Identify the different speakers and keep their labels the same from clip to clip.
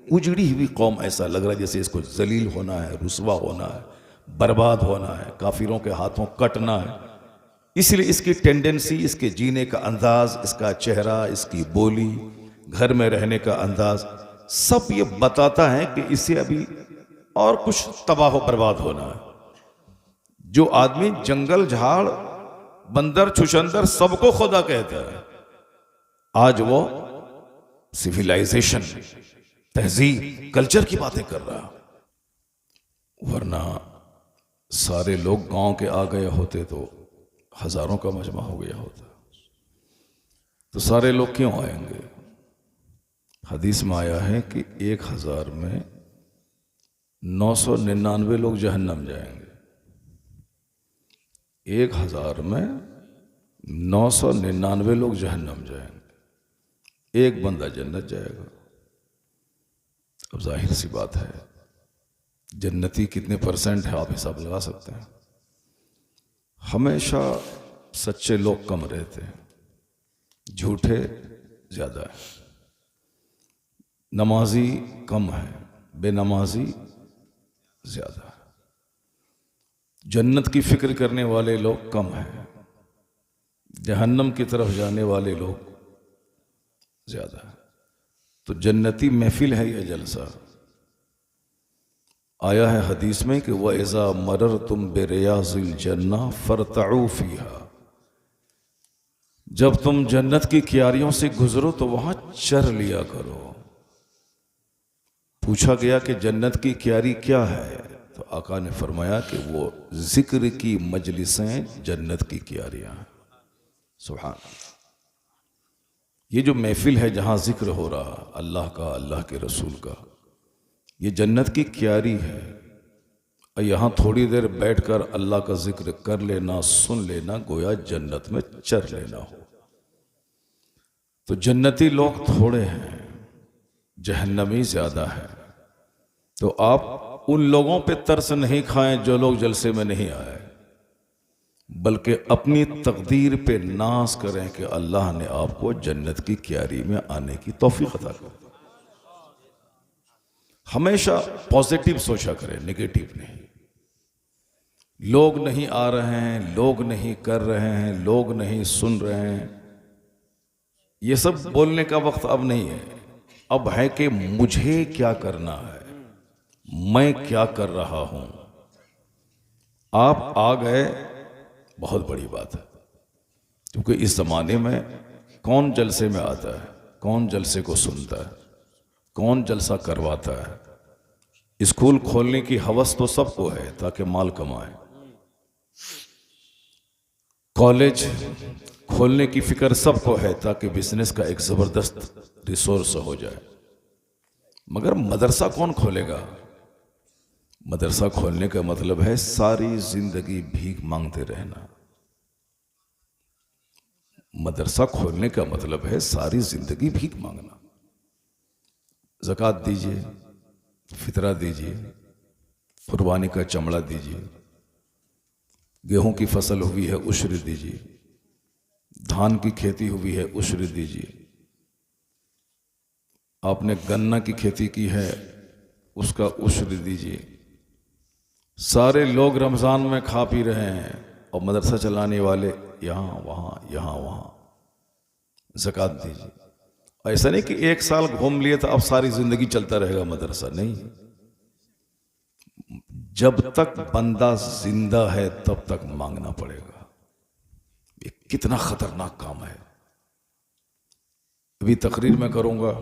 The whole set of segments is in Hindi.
Speaker 1: उजड़ी हुई कौम, ऐसा लग रहा है जैसे इसको जलील होना है, रुसवा होना है, बर्बाद होना है, काफिरों के हाथों कटना है। इसलिए इसकी टेंडेंसी, इसके जीने का अंदाज, इसका चेहरा, इसकी बोली, घर में रहने का अंदाज, सब ये बताता है कि इसे अभी और कुछ तबाह बर्बाद होना है। जो आदमी जंगल झाड़ बंदर छुछंदर सबको खुदा कहता है, आज वो सिविलाइजेशन, तहजीब, कल्चर की बातें कर रहा। वरना सारे लोग गांव के आ गए होते तो हजारों का मजमा हो गया होता। तो सारे लोग क्यों आएंगे? हदीस में आया है कि 1000 में 999 लोग जहन्नम जाएंगे। 1000 में 999 लोग जहन्नम जाएंगे, एक बंदा जन्नत जाएगा। अब जाहिर सी बात है, जन्नती कितने परसेंट है आप हिसाब लगा सकते हैं। हमेशा सच्चे लोग कम रहते हैं, झूठे ज्यादा है, नमाजी कम है, बेनमाजी ज्यादा है, जन्नत की फिक्र करने वाले लोग कम हैं, जहन्नम की तरफ जाने वाले लोग ज्यादा है। तो जन्नती महफिल है यह जलसा। आया है हदीस में कि वह इज़ा मरर तुम बेरियाज़िल जन्ना फरतऊ फीहा, जब तुम जन्नत की क्यारियों से गुजरो तो वहां चर लिया करो। पूछा गया कि जन्नत की क्यारी क्या है, तो आका ने फरमाया कि वो जिक्र की मजलिसें जन्नत की क्यारियां हैं। सुभान अल्लाह। ये जो महफिल है जहां जिक्र हो रहा अल्लाह का, अल्लाह के रसूल का, ये जन्नत की क्यारी है। और यहाँ थोड़ी देर बैठकर अल्लाह का जिक्र कर लेना, सुन लेना, गोया जन्नत में चर लेना हो। तो जन्नती लोग थोड़े हैं, जहन्नमी ज्यादा है। तो आप उन लोगों पे तरस नहीं खाएं जो लोग जलसे में नहीं आए, बल्कि अपनी तकदीर पे नाज करें कि अल्लाह ने आपको जन्नत की क्यारी में आने की तौफीक अता कर। हमेशा पॉजिटिव सोचा करें, नेगेटिव नहीं। लोग नहीं आ रहे हैं, लोग नहीं कर रहे हैं, लोग नहीं सुन रहे हैं, ये सब बोलने का वक्त अब नहीं है। अब है कि मुझे क्या करना है, मैं क्या कर रहा हूं। आप आ गए, बहुत बड़ी बात है। क्योंकि इस जमाने में कौन जलसे में आता है, कौन जलसे को सुनता है, कौन जलसा करवाता है। स्कूल खोलने की हवस तो सबको है ताकि माल कमाए, कॉलेज खोलने की फिक्र सबको है ताकि बिजनेस का एक जबरदस्त रिसोर्स हो जाए। मगर मदरसा कौन खोलेगा? मदरसा खोलने का मतलब है सारी जिंदगी भीख मांगते रहना। मदरसा खोलने का मतलब है सारी जिंदगी भीख मांगना। ज़कात दीजिए, फितरा दीजिए, कुर्बानी का चमड़ा दीजिए, गेहूं की फसल हुई है उश्र दीजिए, धान की खेती हुई है उश्र दीजिए, आपने गन्ना की खेती की है उसका उश्र दीजिए। सारे लोग रमजान में खा पी रहे हैं और मदरसा चलाने वाले यहाँ वहाँ ज़कात दीजिए। ऐसा नहीं कि एक साल घूम लिए तो अब सारी जिंदगी चलता रहेगा मदरसा, नहीं। जब तक बंदा जिंदा है तब तक मांगना पड़ेगा। ये कितना खतरनाक काम है। अभी तकरीर में करूंगा,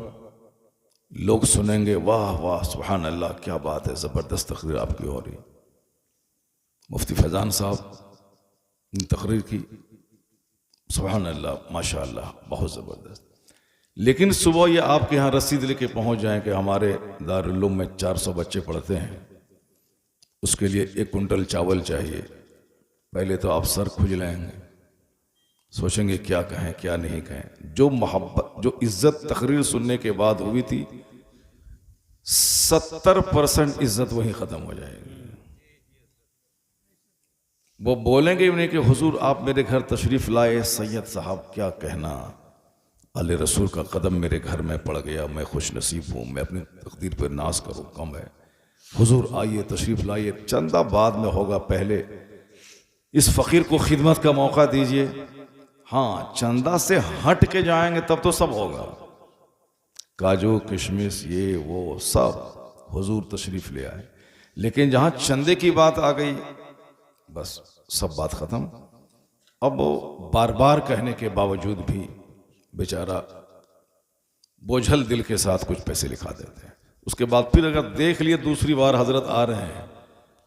Speaker 1: लोग सुनेंगे, वाह वाह सुभान अल्लाह, क्या बात है, जबरदस्त तकरीर आपकी हो रही। मुफ्ती फैजान साहब ने तकरीर की, सुभान अल्लाह, माशाअल्लाह, बहुत जबरदस्त। लेकिन सुबह ये आपके यहाँ रसीद लेके पहुंच जाएं कि हमारे दारुल उलूम में 400 बच्चे पढ़ते हैं, उसके लिए 1 कुंटल चावल चाहिए। पहले तो आप सर खुजलाएंगे, सोचेंगे क्या कहें क्या नहीं कहें। जो मोहब्बत, जो इज्जत तकरीर सुनने के बाद हुई थी, 70% इज्जत वहीं खत्म हो जाएगी। वो बोलेंगे भी नहीं कि हुजूर आप मेरे घर तशरीफ लाए, सैयद साहब क्या कहना, अल्लाह रसूल का कदम मेरे घर में पड़ गया, मैं खुश नसीब हूँ, मैं अपनी तकदीर पर नाज करूँ कम है। हुजूर आइए, तशरीफ़ लाइए, चंदा बाद में होगा, पहले इस फ़कीर को खिदमत का मौका दीजिए। हाँ, चंदा से हट के जाएंगे तब तो सब होगा, काजू किशमिश ये वो सब हुजूर तशरीफ़ ले आए। लेकिन जहाँ चंदे की बात आ गई, बस सब बात ख़त्म। अब वो बार बार कहने के बावजूद भी बेचारा बोझल दिल के साथ कुछ पैसे लिखा देते हैं। उसके बाद फिर अगर देख लिए दूसरी बार हजरत आ रहे हैं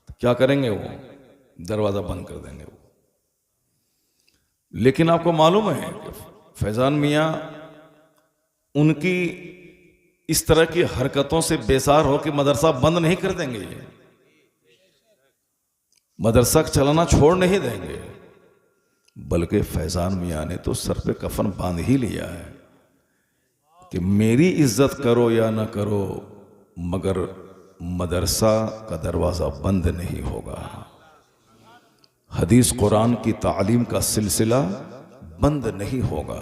Speaker 1: तो क्या करेंगे, वो दरवाज़ा बंद कर देंगे वो। लेकिन आपको मालूम है कि फैज़ान मियाँ उनकी इस तरह की हरकतों से बेसार हो कि मदरसा बंद नहीं कर देंगे, ये मदरसा चलाना छोड़ नहीं देंगे, बल्कि फैज़ान मियाँ ने तो सर पे कफन बांध ही लिया है कि मेरी इज्जत करो या ना करो, मगर मदरसा का दरवाज़ा बंद नहीं होगा। हदीस कुरान की तालीम का सिलसिला बंद नहीं होगा।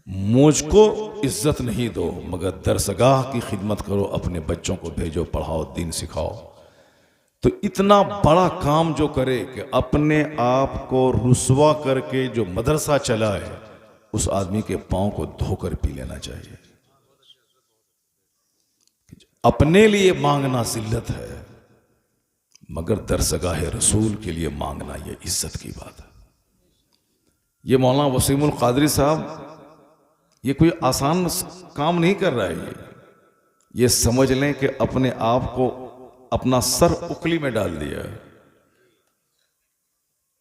Speaker 1: मुझको इज्जत नहीं दो, मगर दरसगाह की खिदमत करो, अपने बच्चों को भेजो, पढ़ाओ, दीन सिखाओ। तो इतना बड़ा काम जो करे कि अपने आप को रुसवा करके जो मदरसा चलाए, उस आदमी के पांव को धोकर पी लेना चाहिए। अपने लिए मांगना जिल्लत है, मगर दरसगाह रसूल के लिए मांगना ये इज्जत की बात है। ये मौलाना वसीमुल कादरी साहब ये कोई आसान काम नहीं कर रहा है। ये समझ लें कि अपने आप को, अपना सर उखली में डाल दिया है।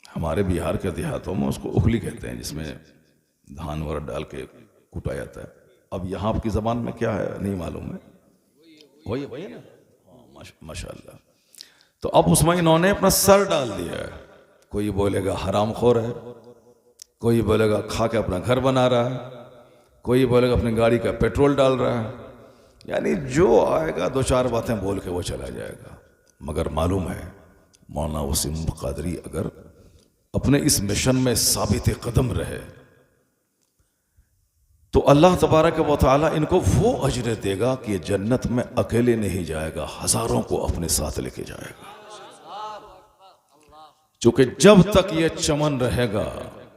Speaker 1: हमारे बिहार के देहातों में उसको उखली कहते हैं, जिसमें धान वगैरह डाल के कूटा जाता है। अब यहाँ आपकी ज़बान में क्या है नहीं मालूम है, वही है ना, हाँ माशाल्लाह। तो अब उसमें इन्होंने अपना सर डाल दिया है। कोई बोलेगा हरामखोर है, कोई बोलेगा खा के अपना घर बना रहा है, कोई बोलेगा अपनी गाड़ी का पेट्रोल डाल रहा है। यानी जो आएगा दो चार बातें बोल के वो चला जाएगा। मगर मालूम है मौलाना वसीम कादरी अगर अपने इस मिशन में साबित कदम रहे तो अल्लाह तबारक व तआला इनको वो अजर देगा कि ये जन्नत में अकेले नहीं जाएगा, हजारों को अपने साथ लेके जाएगा। क्योंकि जब तक ये चमन रहेगा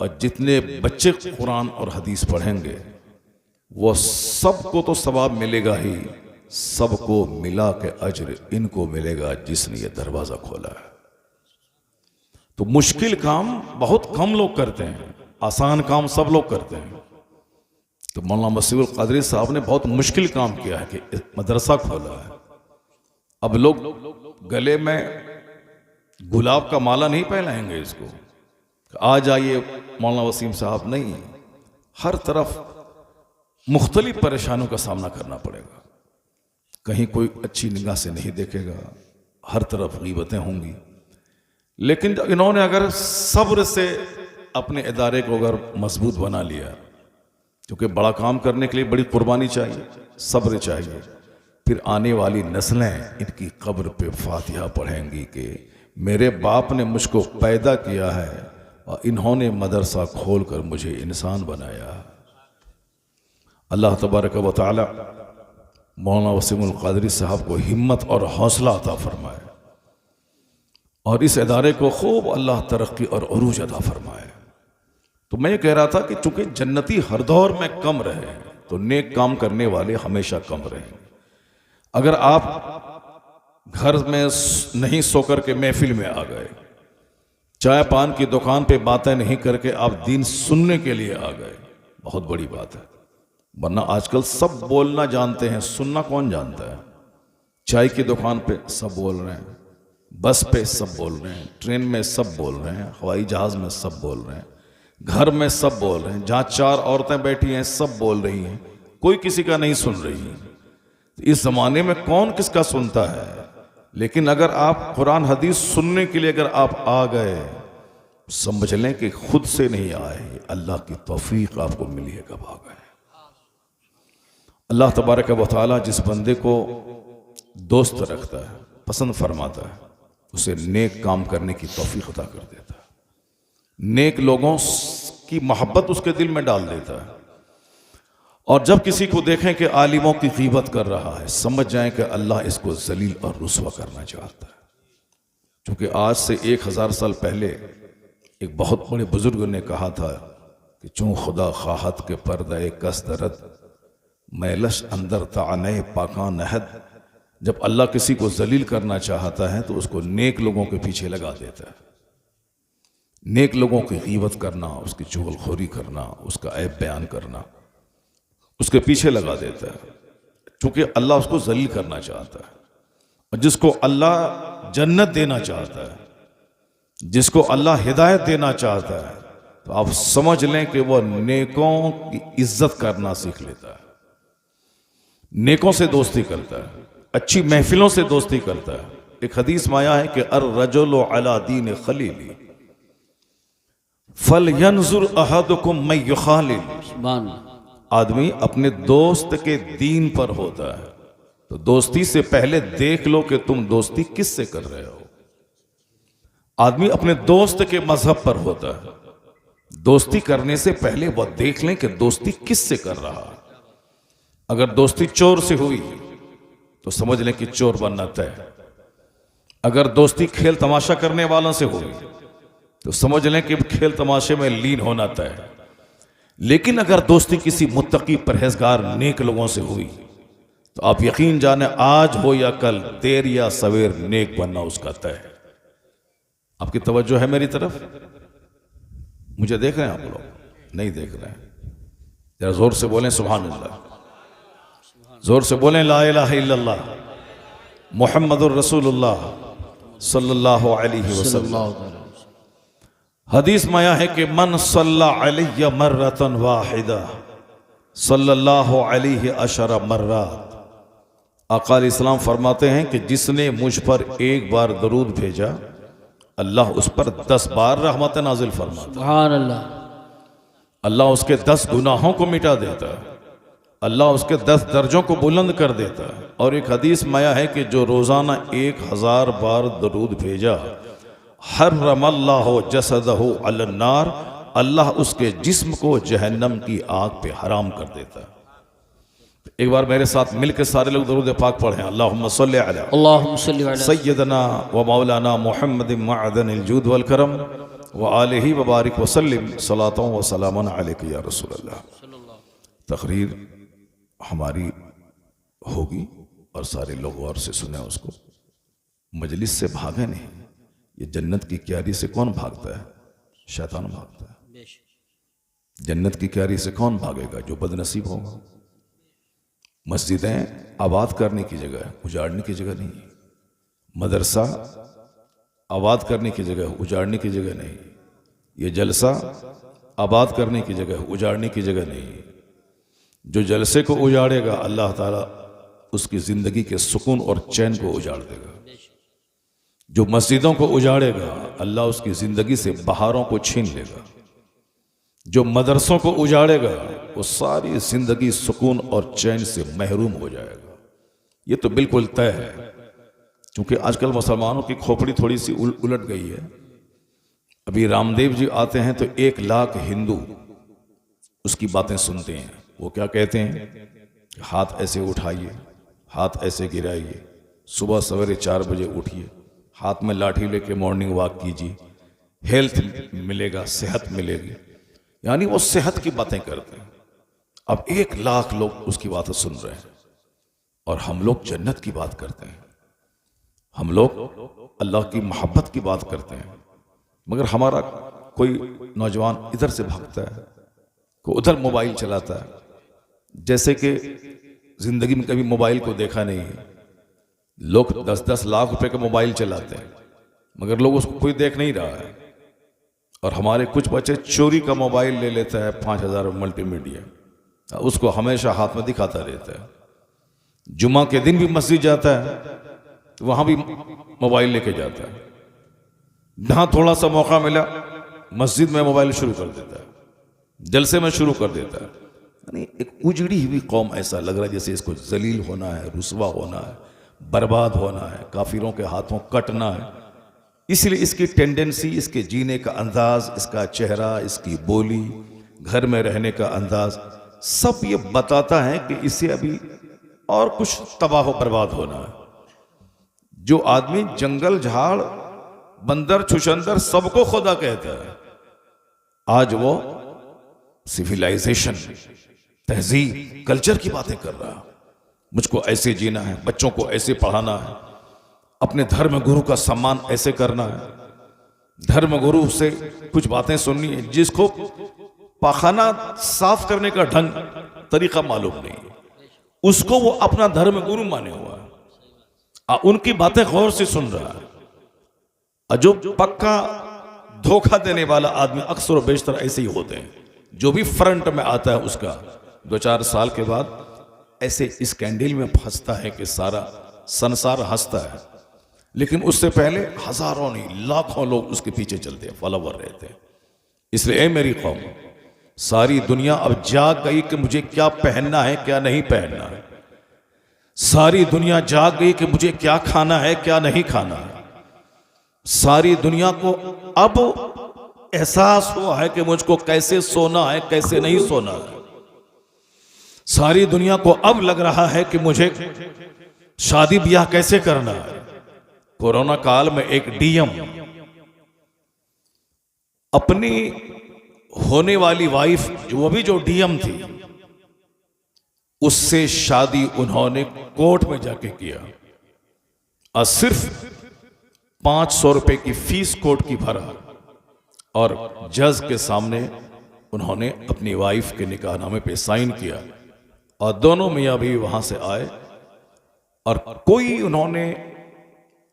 Speaker 1: और जितने बच्चे कुरान और हदीस पढ़ेंगे वो सबको तो सवाब मिलेगा ही, सबको मिला के अजर इनको मिलेगा जिसने ये दरवाजा खोला है। तो मुश्किल काम बहुत कम लोग करते हैं, आसान काम सब लोग करते हैं। तो मौलाना वसीमुल कादरी साहब ने बहुत मुश्किल काम किया है कि मदरसा खोला है। अब लोग गले में गुलाब का माला नहीं पहनाएंगे इसको, आ जाइए मौलाना वसीम साहब, नहीं, हर तरफ मुख्तलिफ परेशानियों का सामना करना पड़ेगा। कहीं कोई अच्छी निगाह से नहीं देखेगा, हर तरफ गीबतें होंगी। लेकिन इन्होंने अगर सब्र से अपने इदारे को अगर मजबूत बना लिया, क्योंकि बड़ा काम करने के लिए बड़ी कुर्बानी चाहिए, सब्र चाहिए, फिर आने वाली नस्लें इनकी कब्र पे फातिहा पढ़ेंगी कि मेरे बाप ने मुझको पैदा किया है और इन्होंने मदरसा खोलकर मुझे इंसान बनाया। अल्लाह तबारक व तआला मौलाना वसीमुल कादरी साहब को हिम्मत और हौसला अता फरमाए और इस इदारे को खूब अल्लाह तरक्की और उरूज अता फरमाए। तो मैं ये कह रहा था कि चूंकि जन्नती हर दौर में कम रहे तो नेक काम करने वाले हमेशा कम रहेंगे। अगर आप घर में नहीं सोकर के महफिल में आ गए, चाय पान की दुकान पे बातें नहीं करके आप दीन सुनने के लिए आ गए, बहुत बड़ी बात है। वरना आजकल सब बोलना जानते हैं, सुनना कौन जानता है। चाय की दुकान पे सब बोल रहे हैं, बस पे सब बोल रहे हैं, ट्रेन में सब बोल रहे हैं, हवाई जहाज में सब बोल रहे हैं, घर में सब बोल रहे हैं, जहाँ चार औरतें बैठी हैं सब बोल रही हैं, कोई किसी का नहीं सुन रही है। इस जमाने में कौन किसका सुनता है। लेकिन अगर आप कुरान हदीस सुनने के लिए अगर आप आ गए, समझ लें कि खुद से नहीं आए, अल्लाह की तौफीक आपको मिली है कब आ गए। अल्लाह तबारक व तआला जिस बंदे को दोस्त रखता है, पसंद फरमाता है, उसे नेक काम करने की तौफीक अता कर देता है, नेक लोगों की मोहब्बत उसके दिल में डाल देता है। और जब किसी को देखें कि आलिमों की ग़ीबत कर रहा है, समझ जाएं कि अल्लाह इसको जलील और रुस्वा करना चाहता है। क्योंकि आज से 1000 साल पहले एक बहुत बड़े बुजुर्ग ने कहा था कि चूँ खुदा खाहत के पर्दे कस दरद मैलश अंदर ताने पाका नहद। जब अल्लाह किसी को जलील करना चाहता है तो उसको नेक लोगों के पीछे लगा देता है। नेक लोगों की ग़ीबत करना, उसकी चुगलखोरी करना, उसका ऐब बयान करना, उसके पीछे लगा देता है, क्योंकि अल्लाह उसको जलील करना चाहता है। और जिसको अल्लाह जन्नत देना चाहता है, जिसको अल्लाह हिदायत देना चाहता है, तो आप समझ लें कि वह नेकों की इज्जत करना सीख लेता है, नेकों से दोस्ती करता है, अच्छी महफिलों से दोस्ती करता है। एक हदीस में आया है कि अर रजुलु अला दीन खलीली फल यंजुर अहदुकुम मैं युखालिल। आदमी अपने दोस्त के दीन पर होता है, तो दोस्ती से पहले देख लो कि तुम दोस्ती किससे कर रहे हो। आदमी अपने दोस्त के मजहब पर होता है, दोस्ती करने से पहले वह देख लें कि दोस्ती किससे कर रहा है। अगर दोस्ती चोर से हुई तो समझ लें कि चोर बनना तय है। अगर दोस्ती खेल तमाशा करने वालों से हुई तो समझ लें कि खेल तमाशे में लीन होना तय है। लेकिन अगर दोस्ती किसी मुत्तकी परहेजगार नेक लोगों से हुई तो आप यकीन जाने आज हो या कल, देर या सवेर, नेक बनना उसका तय है। आपकी तवज्जो है मेरी तरफ? मुझे देख रहे हैं आप लोग? नहीं देख रहे हैं? जरा जोर से बोलें सुभान अल्लाह, जोर से बोलें ला इलाहा इल्लल्लाह मुहम्मदुर रसूलुल्लाह सल्लल्लाहु अलैहि वसल्लम। हदीस में आया है कि मन सल्ला अलैहि मर्रतन वाहिदा सल्लल्लाहु अलैहि अशरा मर्रात। आका अलैहिस्सलाम फरमाते हैं कि जिसने मुझ पर एक बार दरूद भेजा, अल्लाह उस पर 10 बार रहमत नाजिल फरमाता। सुभान अल्लाह। अल्लाह उसके 10 गुनाहों को मिटा देता है, अल्लाह उसके 10 दर्जों को बुलंद कर देता है। और एक हदीस में आया है कि जो रोजाना 1000 बार दरूद भेजा, हर्रमल्लाहु जसदहु अलन्नार, अल्लाह उसके जिस्म को जहन्नम की आग पे हराम कर देता है। एक बार मेरे साथ मिलकर सारे लोग दरूद पाक पढ़ें। अल्लाहुम्मा सल्ली अला सय्यदना व मौलाना मुहम्मद मअदनिल जूद वल करम व आलिहि व बारिक व सल्लिम सलातों व सलामन अलैका या रसूल अल्लाह। तकरीर हमारी होगी और सारे लोग गौर से सुने उसको, मजलिस से भागे नहीं। ये जन्नत की क्यारी से कौन भागता है? शैतान भागता है। जन्नत की क्यारी से कौन भागेगा? जो बदनसीब होगा। मस्जिदें आबाद करने की जगह है, उजाड़ने की जगह नहीं। मदरसा आबाद करने की जगह, उजाड़ने की जगह नहीं। ये जलसा आबाद करने की जगह, उजाड़ने की जगह नहीं। जो जलसे को उजाड़ेगा, अल्लाह ताला उसकी जिंदगी के सुकून और चैन को उजाड़ देगा। जो मस्जिदों को उजाड़ेगा, अल्लाह उसकी जिंदगी से बहारों को छीन लेगा। जो मदरसों को उजाड़ेगा, वो सारी जिंदगी सुकून और चैन से महरूम हो जाएगा। ये तो बिल्कुल तय है, क्योंकि आजकल मुसलमानों की खोपड़ी थोड़ी सी उलट गई है। अभी रामदेव जी आते हैं तो 1 लाख हिंदू उसकी बातें सुनते हैं। वो क्या कहते हैं? हाथ ऐसे उठाइए, हाथ ऐसे गिराइए, सुबह सवेरे 4 बजे उठिए, हाथ में लाठी लेके मॉर्निंग वॉक कीजिए, हेल्थ मिलेगा, सेहत मिलेगी। यानी वो सेहत की बातें करते हैं। अब 1 लाख लोग उसकी बातें सुन रहे हैं और हम लोग जन्नत की बात करते हैं, हम लोग अल्लाह की मोहब्बत की बात करते हैं। मगर हमारा कोई नौजवान इधर से भागता है, कोई उधर मोबाइल चलाता है, जैसे कि जिंदगी में कभी मोबाइल को देखा नहीं है। लोग 10-10 लाख रुपए का मोबाइल चलाते हैं, मगर लोग उसको कोई देख नहीं रहा है। और हमारे कुछ बच्चे चोरी का मोबाइल ले लेता है 5000 मल्टीमीडिया, उसको हमेशा हाथ में दिखाता रहता है। जुमा के दिन भी मस्जिद जाता है तो वहां भी मोबाइल लेके जाता है। जहां थोड़ा सा मौका मिला मस्जिद में मोबाइल शुरू कर देता है, जलसे में शुरू कर देता है। यानी एक उजड़ी हुई कौम, ऐसा लग रहा है जैसे इसको जलील होना है, रुसवा होना है, बर्बाद होना है, काफिरों के हाथों कटना है। इसलिए इसकी टेंडेंसी, इसके जीने का अंदाज, इसका चेहरा, इसकी बोली, घर में रहने का अंदाज, सब ये बताता है कि इससे अभी और कुछ तबाह बर्बाद होना है। जो आदमी जंगल झाड़ बंदर छुछंदर सबको खुदा कहता है, आज वो सिविलाइजेशन, तहजीब, कल्चर की बातें कर रहा है। मुझको ऐसे जीना है, बच्चों को ऐसे पढ़ाना है, अपने धर्म गुरु का सम्मान ऐसे करना है, धर्म गुरु से कुछ बातें सुननी है। जिसको पाखाना साफ करने का ढंग तरीका मालूम नहीं, उसको वो अपना धर्म गुरु माने हुआ है, उनकी बातें गौर से सुन रहा है। और जो पक्का धोखा देने वाला आदमी अक्सर और बेशतर ऐसे ही होते हैं। जो भी फ्रंट में आता है उसका 2-4 साल के बाद ऐसे इस कैंडल में फंसता है कि सारा संसार हंसता है, लेकिन उससे पहले हजारों नहीं लाखों लोग उसके पीछे चलते हैं, फॉलोवर रहते हैं। इसलिए ए मेरी कौम, सारी दुनिया अब जाग गई कि मुझे क्या पहनना है क्या नहीं पहनना है। सारी दुनिया जाग गई कि मुझे क्या खाना है क्या नहीं खाना है। सारी दुनिया को अब एहसास हुआ है कि मुझको कैसे सोना है कैसे नहीं सोना है। सारी दुनिया को अब लग रहा है कि मुझे शादी ब्याह कैसे करना है। कोरोना काल में एक डीएम अपनी होने वाली वाइफ, वो भी जो डीएम थी, उससे शादी उन्होंने कोर्ट में जाके किया और सिर्फ 500 रुपए की फीस कोर्ट की भरा और जज के सामने उन्होंने अपनी वाइफ के निकाहनामे पे साइन किया और दोनों मियां भी वहां से आए और कोई उन्होंने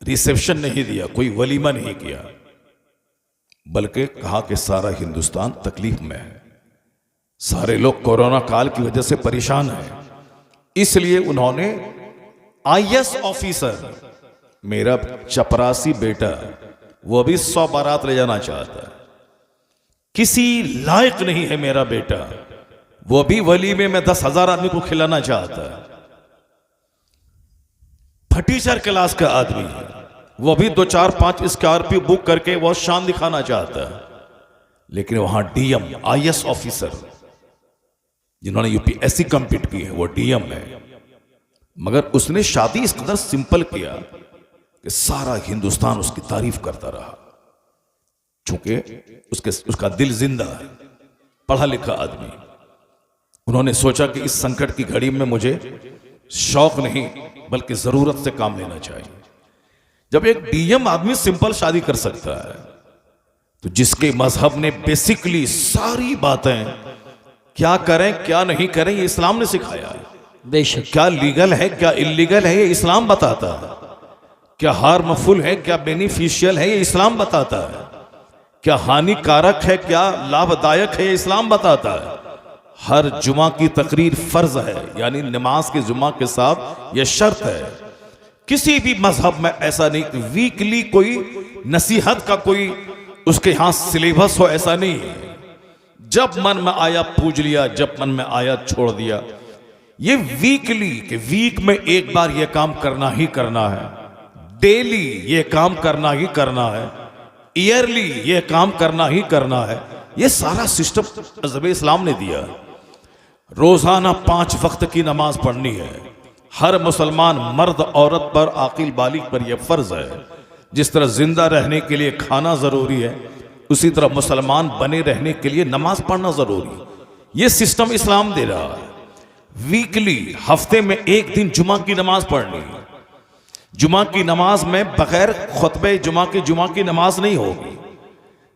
Speaker 1: रिसेप्शन नहीं दिया, कोई वलीमा नहीं किया, बल्कि कहा कि सारा हिंदुस्तान तकलीफ में है, सारे लोग कोरोना काल की वजह से परेशान हैं, इसलिए उन्होंने आईएएस ऑफिसर, मेरा चपरासी बेटा, वो भी 100 बारात ले जाना चाहता है, किसी लायक नहीं है मेरा बेटा, वो भी वलीमे में 10,000 आदमी को खिलाना चाहता है। फटीचर क्लास का आदमी है, वो भी 2-4-5 स्कॉर्पियो बुक करके वो शान दिखाना चाहता है, लेकिन वहां डीएम आईएएस ऑफिसर जिन्होंने यूपीएससी कंप्लीट की है वो डीएम है, मगर उसने शादी इस कदर सिंपल किया कि सारा हिंदुस्तान उसकी तारीफ करता रहा, चूंकि उसका दिल जिंदा है, पढ़ा लिखा आदमी। उन्होंने सोचा कि इस संकट की घड़ी में मुझे शौक नहीं बल्कि जरूरत से काम लेना चाहिए। जब एक डीएम आदमी सिंपल शादी कर सकता है, तो जिसके मजहब ने बेसिकली सारी बातें क्या करें क्या नहीं करें ये इस्लाम ने सिखाया है, बेशक क्या लीगल है क्या इलीगल है ये इस्लाम बताता है, क्या हार्मफुल है क्या बेनिफिशियल है ये इस्लाम बताता है, क्या हानिकारक है क्या लाभदायक है ये इस्लाम बताता है। हर जुमा की तकरीर फर्ज है, यानी नमाज के जुमा के साथ यह शर्त है। किसी भी मजहब में ऐसा नहीं कि वीकली कोई नसीहत का कोई उसके यहां सिलेबस हो, ऐसा नहीं है। जब मन में आया पूज लिया, जब मन में आया छोड़ दिया। ये वीकली के वीक में एक बार ये काम करना ही करना है, डेली ये काम करना ही करना है, ईयरली ये काम करना ही करना है। ये सारा सिस्टम मज़हब इस्लाम ने दिया। रोजाना 5 वक्त की नमाज पढ़नी है, हर मुसलमान मर्द औरत पर, आकिल बालिग पर यह फर्ज है। जिस तरह जिंदा रहने के लिए खाना जरूरी है, उसी तरह मुसलमान बने रहने के लिए नमाज पढ़ना जरूरी है। यह सिस्टम इस्लाम दे रहा है। वीकली हफ्ते में एक दिन जुमा की नमाज पढ़नी है। जुमा की नमाज में बगैर खुतबे जुमा की नमाज नहीं होगी।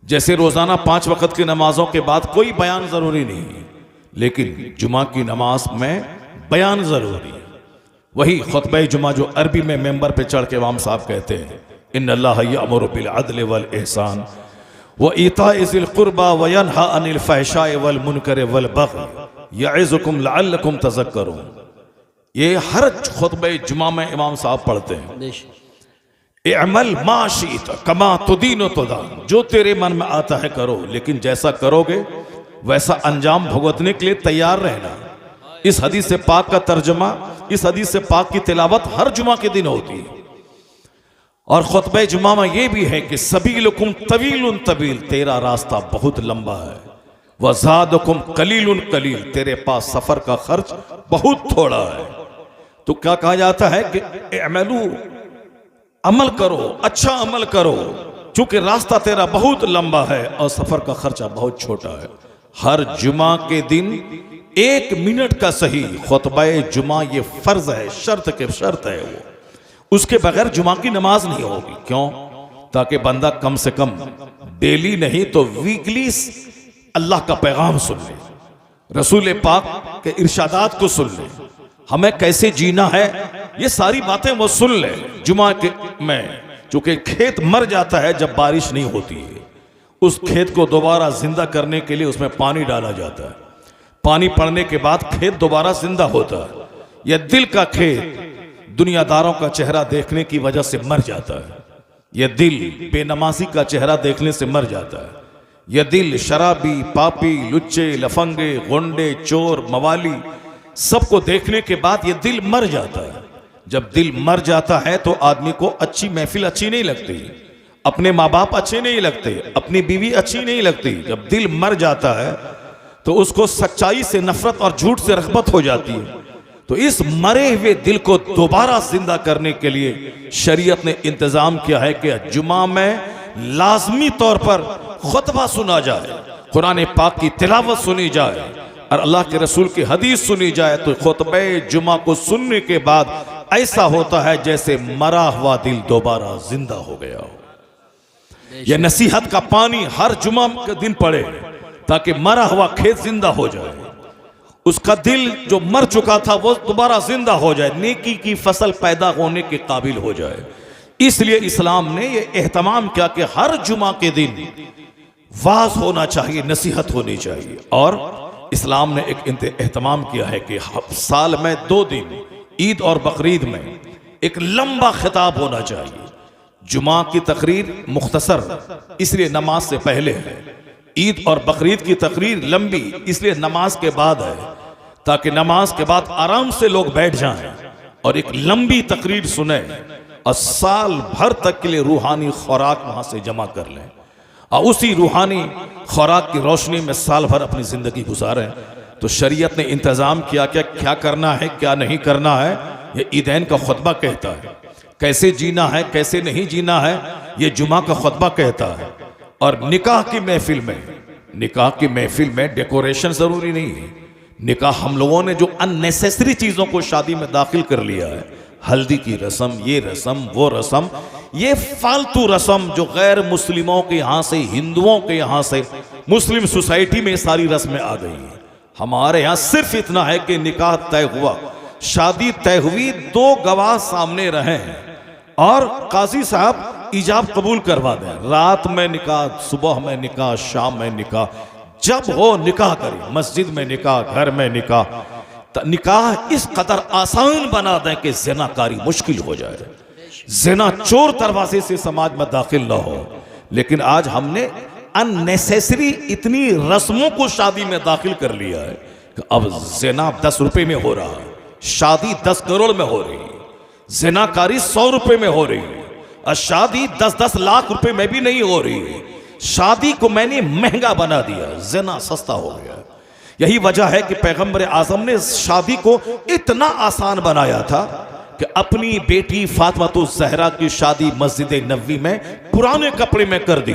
Speaker 1: जैसे रोजाना 5 वक्त की नमाजों के बाद कोई बयान जरूरी नहीं है, लेकिन जुमा की नमाज में बयान जरूरी है। वही खुतबे जुमा जो अरबी में मेंबर पे चढ़ के इमाम साहब कहते हैं, इन्नल्लाह यअमुरु बिल अदल वल एहसान व ईताइ ज़िल कुर्बा व यनहा अनिल फहशाइ वल मुनकर वल बग़य यइज़ुकुम लअल्लकुम तज़क्करून। ये हर खुतबे जुमा में इमाम साहब पढ़ते हैं। इअमल मा शीत कमा तुदीन तुदान, जो तेरे मन में आता है करो, लेकिन जैसा करोगे वैसा अंजाम भुगतने के लिए तैयार रहना। इस हदीस से पाक का तर्जुमा, इस हदीस से पाक की तिलावत हर जुमा के दिन होती है। और खुतबे जुमा में यह भी है कि सबीलुकुम तवीलुन तवील, तेरा रास्ता बहुत लंबा है। वज़ादकुम कलीलुन कलील, तेरे पास सफर का खर्च बहुत थोड़ा है। तो क्या कहा जाता है कि अमलू, अमल करो, अच्छा अमल करो, चूंकि रास्ता तेरा बहुत लंबा है और सफर का खर्चा बहुत छोटा है। हर जुमा के दिन 1 मिनट का सही खुतबा जुमा ये फर्ज है, शर्त है वो, उसके बगैर जुमा की नमाज नहीं होगी। क्यों? ताकि बंदा कम से कम डेली नहीं तो वीकली अल्लाह का पैगाम सुन ले, रसूल पाक के इरशादात को सुन ले, हमें कैसे जीना है ये सारी बातें वो सुन ले जुमा के में। चूंकि खेत मर जाता है जब बारिश नहीं होती है, उस खेत को दोबारा जिंदा करने के लिए उसमें पानी डाला जाता है, पानी पड़ने के बाद खेत दोबारा जिंदा होता है। यह दिल का खेत दुनियादारों का चेहरा देखने की वजह से मर जाता है, यह दिल बेनमाजी का चेहरा देखने से मर जाता है, यह दिल शराबी, पापी, लुच्चे, लफंगे, गुंडे, चोर, मवाली सबको देखने के बाद यह दिल मर जाता है। जब दिल मर जाता है तो आदमी को अच्छी महफिल अच्छी नहीं लगती, अपने माँ बाप अच्छे नहीं लगते, अपनी बीवी अच्छी नहीं लगती। जब दिल मर जाता है तो उसको सच्चाई से नफरत और झूठ से रग़बत हो जाती है। तो इस मरे हुए दिल को दोबारा जिंदा करने के लिए शरीयत ने इंतजाम किया है कि जुमा में लाजमी तौर पर खुतबा सुना जाए, कुरान पाक की तिलावत सुनी जाए और अल्लाह के रसूल की हदीस सुनी जाए। तो खुतबे जुमा को सुनने के बाद ऐसा होता है जैसे मरा हुआ दिल दोबारा जिंदा हो गया हो। यह नसीहत का पानी हर जुमा के दिन पड़े ताकि मरा हुआ खेत जिंदा हो जाए, उसका दिल जो मर चुका था वो दोबारा जिंदा हो जाए, नेकी की फसल पैदा होने के काबिल हो जाए। इसलिए इस्लाम ने ये एहतमाम किया कि हर जुमा के दिन वाज होना चाहिए, नसीहत होनी चाहिए। और इस्लाम ने एक एहतमाम किया है कि साल में 2 दिन, ईद और बकरीद में एक लंबा खिताब होना चाहिए। जुमा की तकरीर मुख्तसर इसलिए नमाज से पहले है, ईद और बकरीद की तकरीर लंबी इसलिए नमाज के बाद है, ताकि नमाज के बाद आराम से लोग बैठ जाएं और एक लंबी तकरीर सुने और साल भर तक के लिए रूहानी खुराक वहां से जमा कर लें और उसी रूहानी खुराक की रोशनी में साल भर अपनी जिंदगी गुजारें। तो शरीयत ने इंतजाम किया कि क्या करना है क्या नहीं करना है, ये ईदैन का खुतबा कहता है। कैसे जीना है कैसे नहीं जीना है ये जुमा का खुतबा कहता है। और निकाह की महफिल में डेकोरेशन जरूरी नहीं है। निकाह हम लोगों ने जो अननेसेसरी चीजों को शादी में दाखिल कर लिया है, हल्दी की रस्म, ये रस्म, वो रस्म, ये फालतू रस्म जो गैर मुस्लिमों के यहाँ से, हिंदुओं के यहाँ से मुस्लिम सोसाइटी में सारी रस्में आ गई हैं। हमारे यहाँ सिर्फ इतना है कि निकाह तय हुआ, शादी तय हुई, 2 गवाह सामने रहे और काजी साहब इजाब कबूल करवा दें। रात में निकाह, सुबह में निकाह, शाम में निकाह, जब हो निकाह करें, मस्जिद में निकाह, घर में निकाह। निकाह इस कदर आसान बना दें कि ज़िनाकारी मुश्किल हो जाए, ज़िना चोर दरवाजे से समाज में दाखिल ना हो। लेकिन आज हमने अननेसेसरी इतनी रस्मों को शादी में दाखिल कर लिया है कि अब ज़िना 10 रुपए में हो रहा है, शादी 10 करोड़ में हो रही है, ज़िनाकारी 100 रुपए में हो रही है और शादी 10-10 लाख रुपए में भी नहीं हो रही है। शादी को मैंने महंगा बना दिया, ज़िना सस्ता हो गया। यही वजह है कि पैगंबर आज़म ने शादी को इतना आसान बनाया था कि अपनी बेटी फातिमा ज़हरा की शादी मस्जिद नबवी में पुराने कपड़े में कर दी,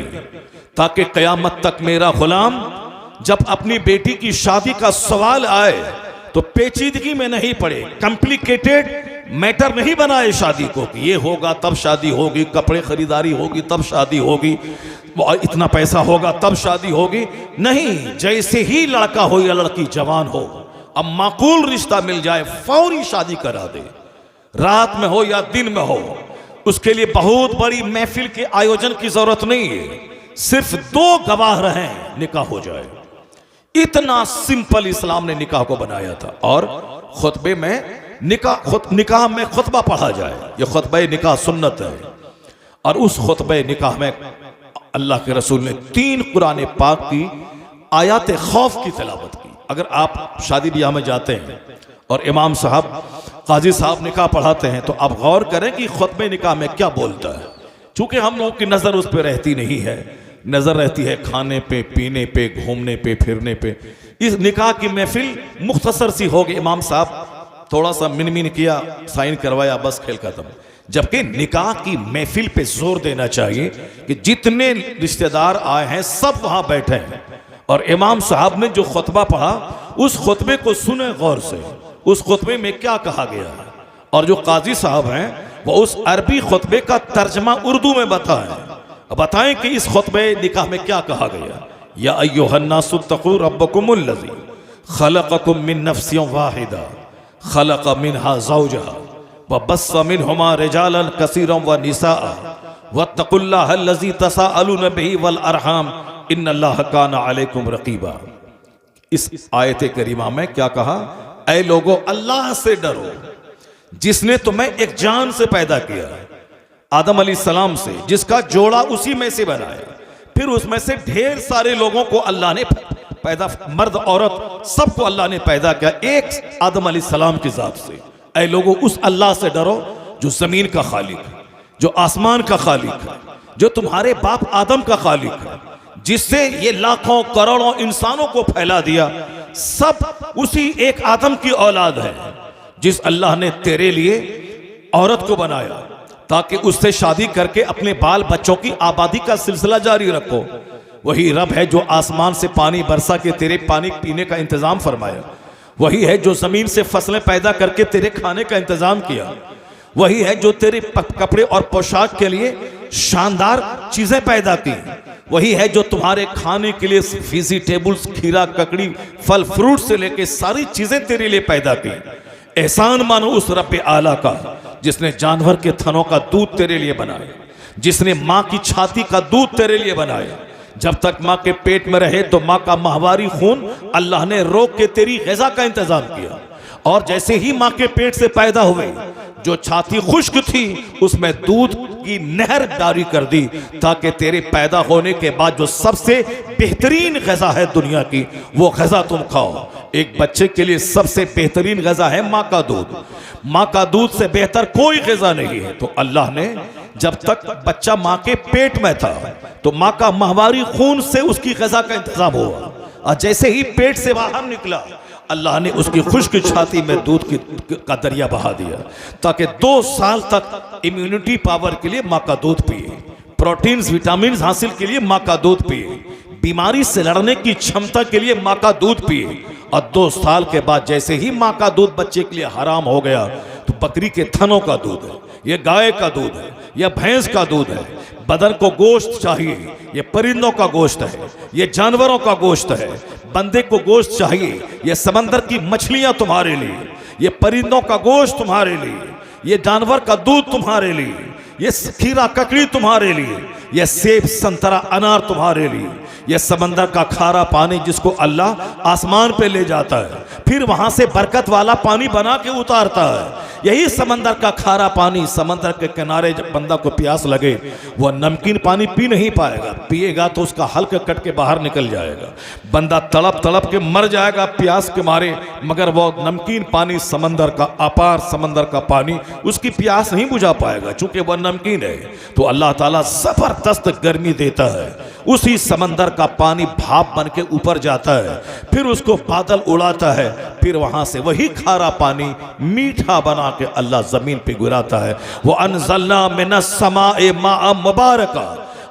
Speaker 1: ताकि क़यामत तक मेरा गुलाम जब अपनी बेटी की शादी का सवाल आए तो पेचीदगी में नहीं पड़े, कॉम्प्लिकेटेड मैटर नहीं बनाए शादी को कि ये होगा तब शादी होगी, कपड़े खरीदारी होगी तब शादी होगी, इतना पैसा होगा तब शादी होगी। नहीं, जैसे ही लड़का हो या लड़की जवान हो, अब माकूल रिश्ता मिल जाए फौरी शादी करा दे, रात में हो या दिन में हो। उसके लिए बहुत बड़ी महफिल के आयोजन की जरूरत नहीं है, सिर्फ 2 गवाह रहें निकाह हो जाए। इतना सिंपल इस्लाम ने निकाह को बनाया था। और खुतबे में निकाह में खुतबा पढ़ा जाए, यह खुतबा निकाह सुन्नत है। और उस खुतबे निकाह में अल्लाह के रसूल ने 3 कुरान पाक की आयात खौफ की तिलावत की। अगर आप शादी ब्याह में जाते हैं और इमाम साहब, काजी साहब निकाह पढ़ाते हैं तो आप गौर करें कि खुतबे निकाह में क्या बोलता है। चूंकि हम लोगों की नजर उस पर रहती नहीं है, नजर रहती है खाने पे, पीने पे, घूमने पे, फिरने पे। इस निकाह की महफिल मुख्तसर सी हो गई, इमाम साहब थोड़ा सा मिन किया, साइन करवाया, बस खेल खत्म। जबकि निकाह की महफिल पे जोर देना चाहिए कि जितने रिश्तेदार आए हैं सब वहां बैठे हैं और इमाम साहब ने जो खुतबा पढ़ा उस खुतबे को सुने गौर से, उस खुतबे में क्या कहा गया है। और जो काजी साहब हैं वो उस अरबी खुतबे का तर्जमा उर्दू में बताएं कि इस खुतबे निकाह में क्या कहा गया। या अय्युहन्नासु तक़ू रब्बकुमुल्लज़ी खलक़कुम मिन नफ्सिन वाहिदा खलक़ मिनहा ज़ौजहा व बस्स मिनहुमा रिजालन कसीरन व निसाअ वत्तक़ुल्लाहल्लज़ी तसाअलून बिही वल अरहाम इन्नल्लाह काना अलैकुम रक़ीबा। इस आयत करीमा में क्या कहा? ऐ लोगो, अल्लाह से डरो जिसने तुम्हें एक जान से पैदा किया, आदम अलैहिस्सलाम से, जिसका जोड़ा उसी में से बनाया, फिर उसमें से ढेर सारे लोगों को अल्लाह ने पैदा, मर्द औरत सबको अल्लाह ने पैदा किया एक आदम अलैहिस्सलाम की जात से। ऐ लोगों, उस अल्लाह से डरो जो जमीन का खालिक है, जो आसमान का खालिक है, जो तुम्हारे बाप आदम का खालिक है, जिससे ये लाखों करोड़ों इंसानों को फैला दिया। सब उसी एक आदम की औलाद है। जिस अल्लाह ने तेरे लिए औरत को बनाया ताकि उससे शादी करके अपने बाल बच्चों की आबादी का सिलसिला जारी रखो, वही रब है जो आसमान से पानी बरसा के तेरे पानी पीने का इंतजाम फरमाया। वही है जो जमीन से फसलें पैदा करके तेरे खाने का इंतजाम किया। वही है जो तेरे कपड़े और पोशाक के लिए शानदार चीजें पैदा की। वही है जो तुम्हारे खाने के लिए वेजिटेबल्स, खीरा, ककड़ी, फल फ्रूट से लेके सारी चीजें तेरे लिए पैदा की। एहसान मानो उस रब आला का जिसने जानवर के थनों का दूध तेरे लिए बनाया, जिसने माँ की छाती का दूध तेरे लिए बनाया। जब तक माँ के पेट में रहे तो माँ का माहवारी खून अल्लाह ने रोक के तेरी ग़िज़ा का इंतजाम किया। और जैसे ही माँ के पेट से पैदा हुए, जो छाती खुश्क थी उसमें दूध की नहर जारी कर दी ताकि तेरे पैदा होने के बाद जो सबसे बेहतरीन ग़िज़ा है दुनिया की, वो ग़िज़ा तुम खाओ। एक बच्चे के लिए सबसे बेहतरीन ग़िज़ा है माँ का दूध। माँ का दूध से बेहतर कोई ग़िज़ा नहीं है। तो अल्लाह ने जब तक बच्चा माँ के पेट में था तो माँ का माहवारी खून से उसकी ग़िज़ा का इंतजाम हुआ, और जैसे ही पेट से बाहर निकला अल्लाह ने उसकी खुश्क छाती में दूध का दरिया बहा दिया ताकि 2 साल तक इम्यूनिटी पावर के लिए माँ का दूध पिए, प्रोटीन्स, विटामिन हासिल के लिए माँ का दूध पिए, बीमारी से लड़ने की क्षमता के लिए माँ का दूध पिए। और 2 साल के बाद जैसे ही माँ का दूध बच्चे के लिए हराम हो गया तो बकरी के थनों का दूध है, ये गाय का दूध है, यह भैंस का दूध है, बदन को गोश्त चाहिए, ये परिंदों का गोश्त है, ये जानवरों का गोश्त है, बंदे को गोश्त चाहिए, ये समंदर की मछलियां तुम्हारे लिए, ये परिंदों का गोश्त तुम्हारे लिए, ये जानवर का दूध तुम्हारे लिए, ये खीरा ककड़ी तुम्हारे लिए, ये सेब संतरा अनार तुम्हारे लिए, ये समंदर का खारा पानी जिसको अल्लाह आसमान पे ले जाता है, फिर वहां से बरकत वाला पानी बना के उतारता है। यही समंदर का खारा पानी, समंदर के किनारे जब बंदा को प्यास लगे वह नमकीन पानी पी नहीं पाएगा, पिएगा तो उसका हल्क कट के बाहर निकल जाएगा, बंदा तड़प तड़प के मर जाएगा प्यास के मारे, मगर वो नमकीन पानी समंदर का, अपार समंदर का पानी उसकी प्यास नहीं बुझा पाएगा चूंकि वह नमकीन है। तो अल्लाह ताला जबरदस्त गर्मी देता है, उसी समंदर का पानी भाप बन के ऊपर जाता है, फिर उसको बादल उड़ाता है, फिर वहां से वही खारा पानी मीठा बना के अल्लाह जमीन पे गिराता है। वो अनज़लना मिनस समाए माअ मुबारका,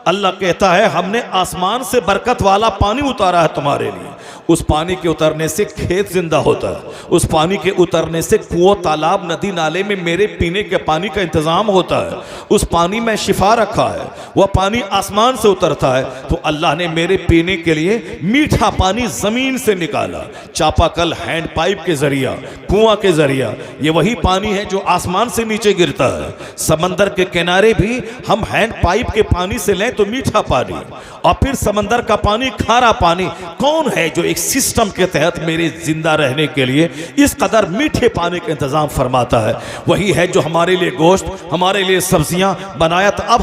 Speaker 1: अल्लाह कहता है हमने आसमान से बरकत वाला पानी उतारा है तुम्हारे लिए। उस पानी के उतरने से खेत जिंदा होता है, उस पानी के उतरने से कुओं, तालाब, नदी नाले में मेरे पीने के पानी का इंतजाम होता है, उस पानी में शिफा रखा है, वह पानी आसमान से उतरता है। तो अल्लाह ने मेरे पीने के लिए मीठा पानी जमीन से निकाला, चापाकल, हैंड पाइप के जरिया, कुआं के जरिया, ये वही पानी है जो आसमान से नीचे गिरता है। समंदर के किनारे भी हम हैंड पाइप के पानी से लें तो मीठा पानी, और फिर समंदर का पानी खारा पानी। कौन है जो एक एक सिस्टम के तहत मेरे जिंदा रहने के लिए इस कदर मीठे पानी का इंतजाम फरमाता है। वही है जो हमारे लिए गोश्त, हमारे लिए सब्जियां बनाया। तो अब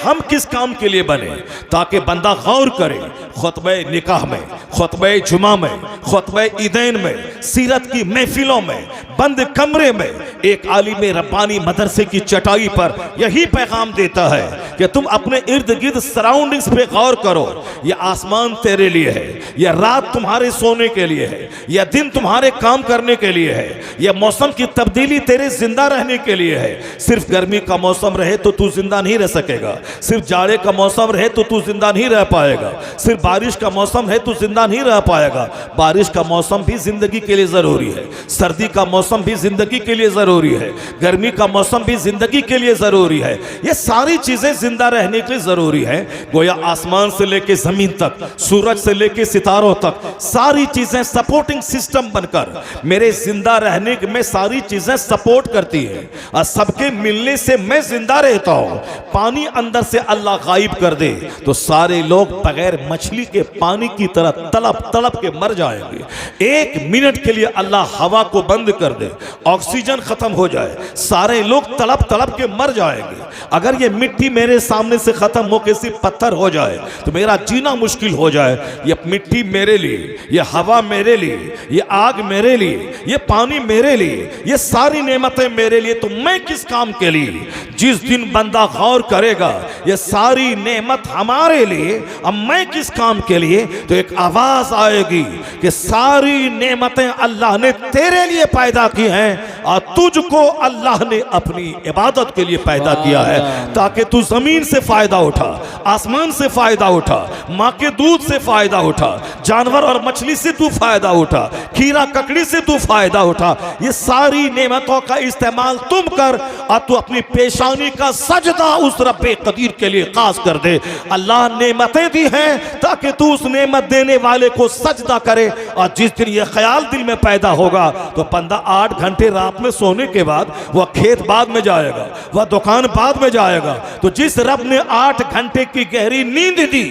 Speaker 1: हम किस काम के लिए बने, ताकि बंदा गौर करे खुतबे निकाह में, खुतबे जुमा में, खुतबे ईदैन में, सीरत की महफिलों में, बंद कमरे में एक आलिम रब्बानी मदरसे की चटाई पर यही पैगाम देता है कि तुम अपने इर्द गिर्द सराउंडिंग्स पे गौर करो। यह आसमान तेरे लिए है, यह रात तुम्हारे सोने के लिए है, यह दिन तुम्हारे काम करने के लिए है, यह मौसम की तब्दीली तेरे जिंदा रहने के लिए है। सिर्फ गर्मी का मौसम रहे तो तू जिंदा नहीं रह सकेगा, सिर्फ जाड़े का मौसम रहे तो तू जिंदा नहीं रह पाएगा, सिर्फ बारिश का मौसम है तो जिंदा नहीं रह पाएगा। बारिश का मौसम भी जिंदगी के लिए जरूरी है, सर्दी का मौसम भी जिंदगी के लिए जरूरी है, गर्मी का मौसम भी जिंदगी के लिए जरूरी है। ये सारी चीजें जिंदा रहने के लिए जरूरी है। गोया आसमान से लेके जमीन तक, सूरज से लेके सितारों तक, सारी चीजें सपोर्टिंग सिस्टम बनकर मेरे जिंदा रहने में सारी चीजें सपोर्ट करती है। और सबके मिलने से मैं जिंदा रहता हूं। पानी अंदर से अल्लाह गायब कर दे तो सारे लोग बगैर मछली के पानी की तरह तड़प तड़प के मर जाएंगे। एक मिनट के लिए अल्लाह हवा को बंद कर दे, ऑक्सीजन खत्म हो जाए, सारे लोग तड़प तड़प के मर जाएंगे। अगर ये मिट्टी मेरे सामने से खत्म हो के सिर्फ पत्थर हो जाए तो मेरा जीना मुश्किल हो जाए। ये मिट्टी मेरे लिए, ये हवा मेरे लिए, ये आग मेरे लिए, ये पानी मेरे लिए, ये सारी नेमतें मेरे लिए, तो मैं किस काम के लिए? जिस दिन बंदा गौर करेगा ये सारी नेमत हमारे लिए, अब मैं किस काम के लिए, तो एक आवाज आएगी कि सारी नेमतें अल्लाह ने तेरे लिए पैदा की हैं और तुझको अल्लाह ने अपनी इबादत के लिए पैदा किया है, ताकि तू जमीन से फायदा उठा, आसमान से फायदा उठा, माँ के दूध से फायदा उठा, जानवर और मछली से तू फायदा उठा, कीड़ा ककड़ी से तू फायदा उठा। ये सारी नेमतों का इस्तेमाल तुम कर और तू अपनी पेशानी का सजदा उस रब्बे कदीर के लिए खास कर दे। अल्लाह नेमतें दी हैं ताकि तू उस नेमत देने वाले को सजदा करे। और जिस दिन ये ख्याल दिल में पैदा होगा तो बंदा 8 घंटे रात में सोने के बाद वह खेत बाद में जाएगा, वह दुकान बाद में जाएगा। तो जिस रब ने 8 घंटे की गहरी नींद दी,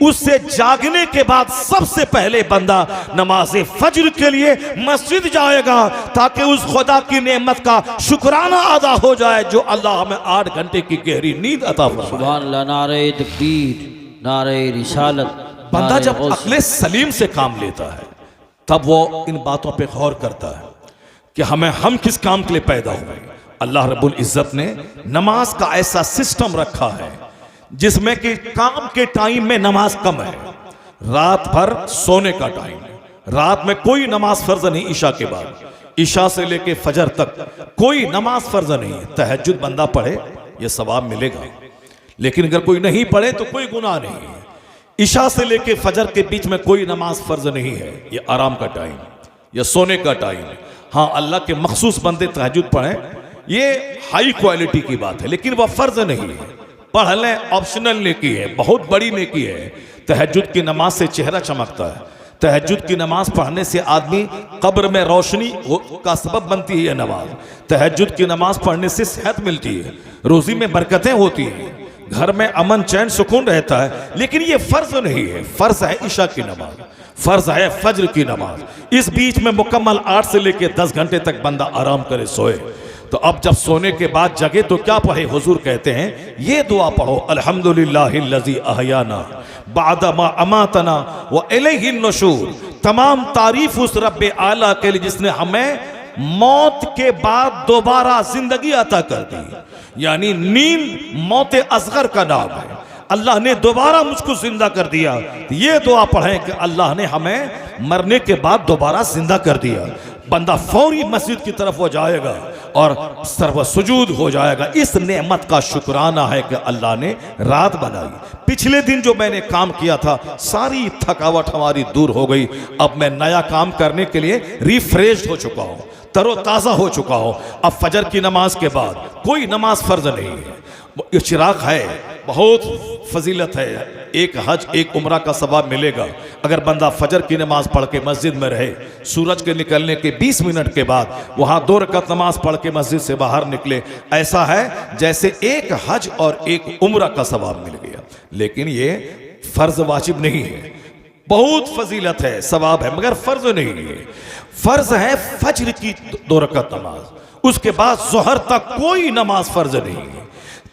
Speaker 1: उससे जागने के बाद सबसे पहले बंदा नमाज फज्र के लिए मस्जिद जाएगा, ताकि उस खुदा की नेमत का शुक्राना अदा हो जाए जो अल्लाह हमें 8 घंटे की गहरी नींद अता फरमाए।
Speaker 2: सुभान अल्लाह, नारे तकबीर, नारे रिसालत।
Speaker 1: बंदा जब अक्ले सलीम से काम लेता है तब वो इन बातों पे गौर करता है कि हम किस काम के लिए पैदा हुए। अल्लाह रब्बुल इज्जत ने नमाज का ऐसा सिस्टम रखा है जिसमें कि काम के टाइम में नमाज कम है, रात भर सोने का टाइम है। रात में कोई नमाज फर्ज नहीं, ईशा के बाद, ईशा से लेके फजर तक कोई नमाज फर्ज नहीं है। तहज्जुद बंदा पढ़े ये सवाब मिलेगा, लेकिन अगर कोई नहीं पढ़े तो कोई गुनाह नहीं है। ईशा से लेके फजर के बीच में कोई नमाज फर्ज नहीं है, ये आराम का टाइम, ये सोने का टाइम है। हाँ, अल्लाह के मखसूस बंदे तहज्जुद पढ़ें, ये हाई क्वालिटी की बात है, लेकिन वह फर्ज नहीं है। पढ़ लें, ऑप्शनल नेकी है, बहुत बड़ी नेकी है। तहज्जुद की नमाज से चेहरा चमकता है, तहज्जुद की नमाज पढ़ने से आदमी कब्र में रोशनी का सबब बनती है। यह नमाज, तहज्जुद की नमाज पढ़ने से सेहत मिलती है, रोजी में बरकतें होती हैं, घर में अमन चैन सुकून रहता है। लेकिन ये फर्ज नहीं है, फर्ज है ईशा की नमाज, फर्ज है फज्र की नमाज। इस बीच में मुकम्मल 8 से लेकर 10 घंटे तक बंदा आराम करे, सोए। तो अब जब सोने के बाद जगे तो क्या पढ़े? हुजूर कहते हैं ये दुआ पढ़ो, अल्हम्दुलिल्लाहिल्लज़ी अहयाना बादा मा अमातना व इलैहि नुशूर। तमाम तारीफ उस रब्बे आला के लिए जिसने हमें मौत के बाद दोबारा जिंदगी अता कर दी। यानी नींद मौत असगर का नाम है, अल्लाह ने दोबारा मुझको जिंदा कर दिया। ये दुआ पढ़ें कि अल्लाह ने हमें मरने के बाद दोबारा जिंदा कर दिया। बंदा फौरी मस्जिद की तरफ वो जाएगा और सर्व सुजूद हो जाएगा। इस नेमत का शुक्राना है कि अल्लाह ने रात बनाई। पिछले दिन जो मैंने काम किया था सारी थकावट हमारी दूर हो गई। अब मैं नया काम करने के लिए रिफ्रेश हो चुका हूँ, तरोताज़ा हो चुका हूँ। अब फजर की नमाज के बाद कोई नमाज फर्ज नहीं है, इशराक है, बहुत फजीलत है। एक हज एक उम्रा का सवाब मिलेगा अगर बंदा फजर की नमाज पढ़ के मस्जिद में रहे। सूरज के निकलने के 20 मिनट के बाद वहाँ 2 रकात नमाज पढ़ के मस्जिद से बाहर निकले, ऐसा है जैसे एक हज और एक उम्रा का सवाब मिल गया। लेकिन ये फर्ज वाजिब नहीं है। बहुत फजीलत है, सवाब है, मगर फर्ज नहीं है। फर्ज है फज्र की 2 रकात नमाज, उसके बाद ज़ोहर तक कोई नमाज फर्ज नहीं है,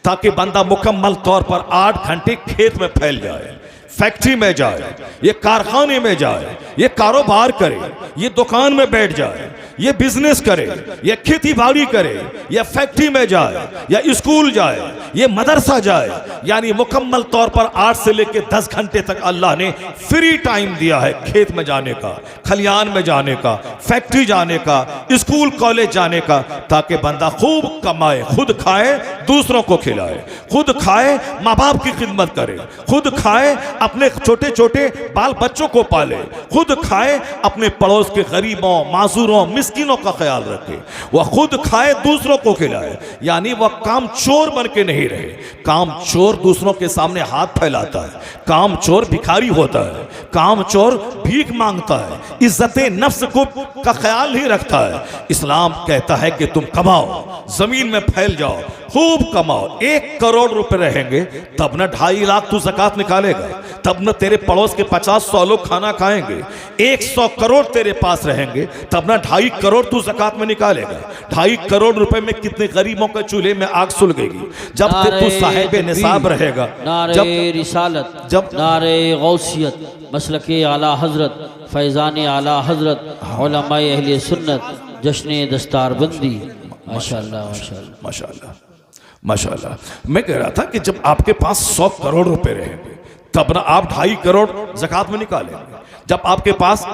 Speaker 1: ताकि बंदा मुकम्मल तौर पर 8 घंटे खेत में फैल जाए, फैक्ट्री में जाए, ये कारखाने में जाए, ये कारोबार करे, ये दुकान में बैठ जाए, ये बिजनेस करे, ये खेती बाड़ी करे, या फैक्ट्री में जाए, या स्कूल जाए, ये मदरसा जाए, यानी मुकम्मल तौर पर 8 से लेकर 10 घंटे तक अल्लाह ने फ्री टाइम दिया है खेत में जाने का, खलियान में जाने का, फैक्ट्री जाने का, स्कूल कॉलेज जाने का, ताकि बंदा खूब कमाए, खुद खाए, दूसरों को खिलाए, खुद खाए, माँ बाप की खिदमत करे, खुद खाए, अपने छोटे छोटे बाल बच्चों को पाले, खुद खाए, अपने पड़ोस के गरीबों, माजूरों, मिस्किनों का ख्याल रखे, वह खुद खाए, दूसरों को खिलाए, यानी वह काम चोर बन के नहीं रहे। काम चोर दूसरों के सामने हाथ फैलाता है, काम चोर भिखारी होता है, काम चोर भीख मांगता है, इज्जत नफ्स को का ख्याल नहीं रखता है। इस्लाम कहता है कि तुम कमाओ, जमीन में फैल जाओ, खूब कमाओ। 1 करोड़ रुपए रहेंगे तब न 2.5 लाख तू ज़कात निकालेगा, तब न तेरे पड़ोस के 50-100 लोग खाना खाएंगे। 100 करोड़ तेरे पास रहेंगे तब न 2.5 करोड़ तू ज़कात में निकालेगा। 2.5 करोड़ रुपए में कितने गरीबों के चूल्हे में आग सुलगेगी जब तू साहिब निसाब रहेगा।
Speaker 2: नारे रिसालत,
Speaker 1: जब
Speaker 2: नारे गौसियत, मसलके आला हजरत, फैज़ान आला हजरत, उलमाए अहले सुन्नत, जश्न दस्तारबंदी। माशाअल्लाह माशाअल्लाह
Speaker 1: माशाअल्लाह माशाअल्लाह। मैं कह रहा था कि जब आपके पास 100 करोड़ रुपए रहेंगे तब ना आप 2.5 करोड़ ज़कात में निकालेंगे। जब आपके पास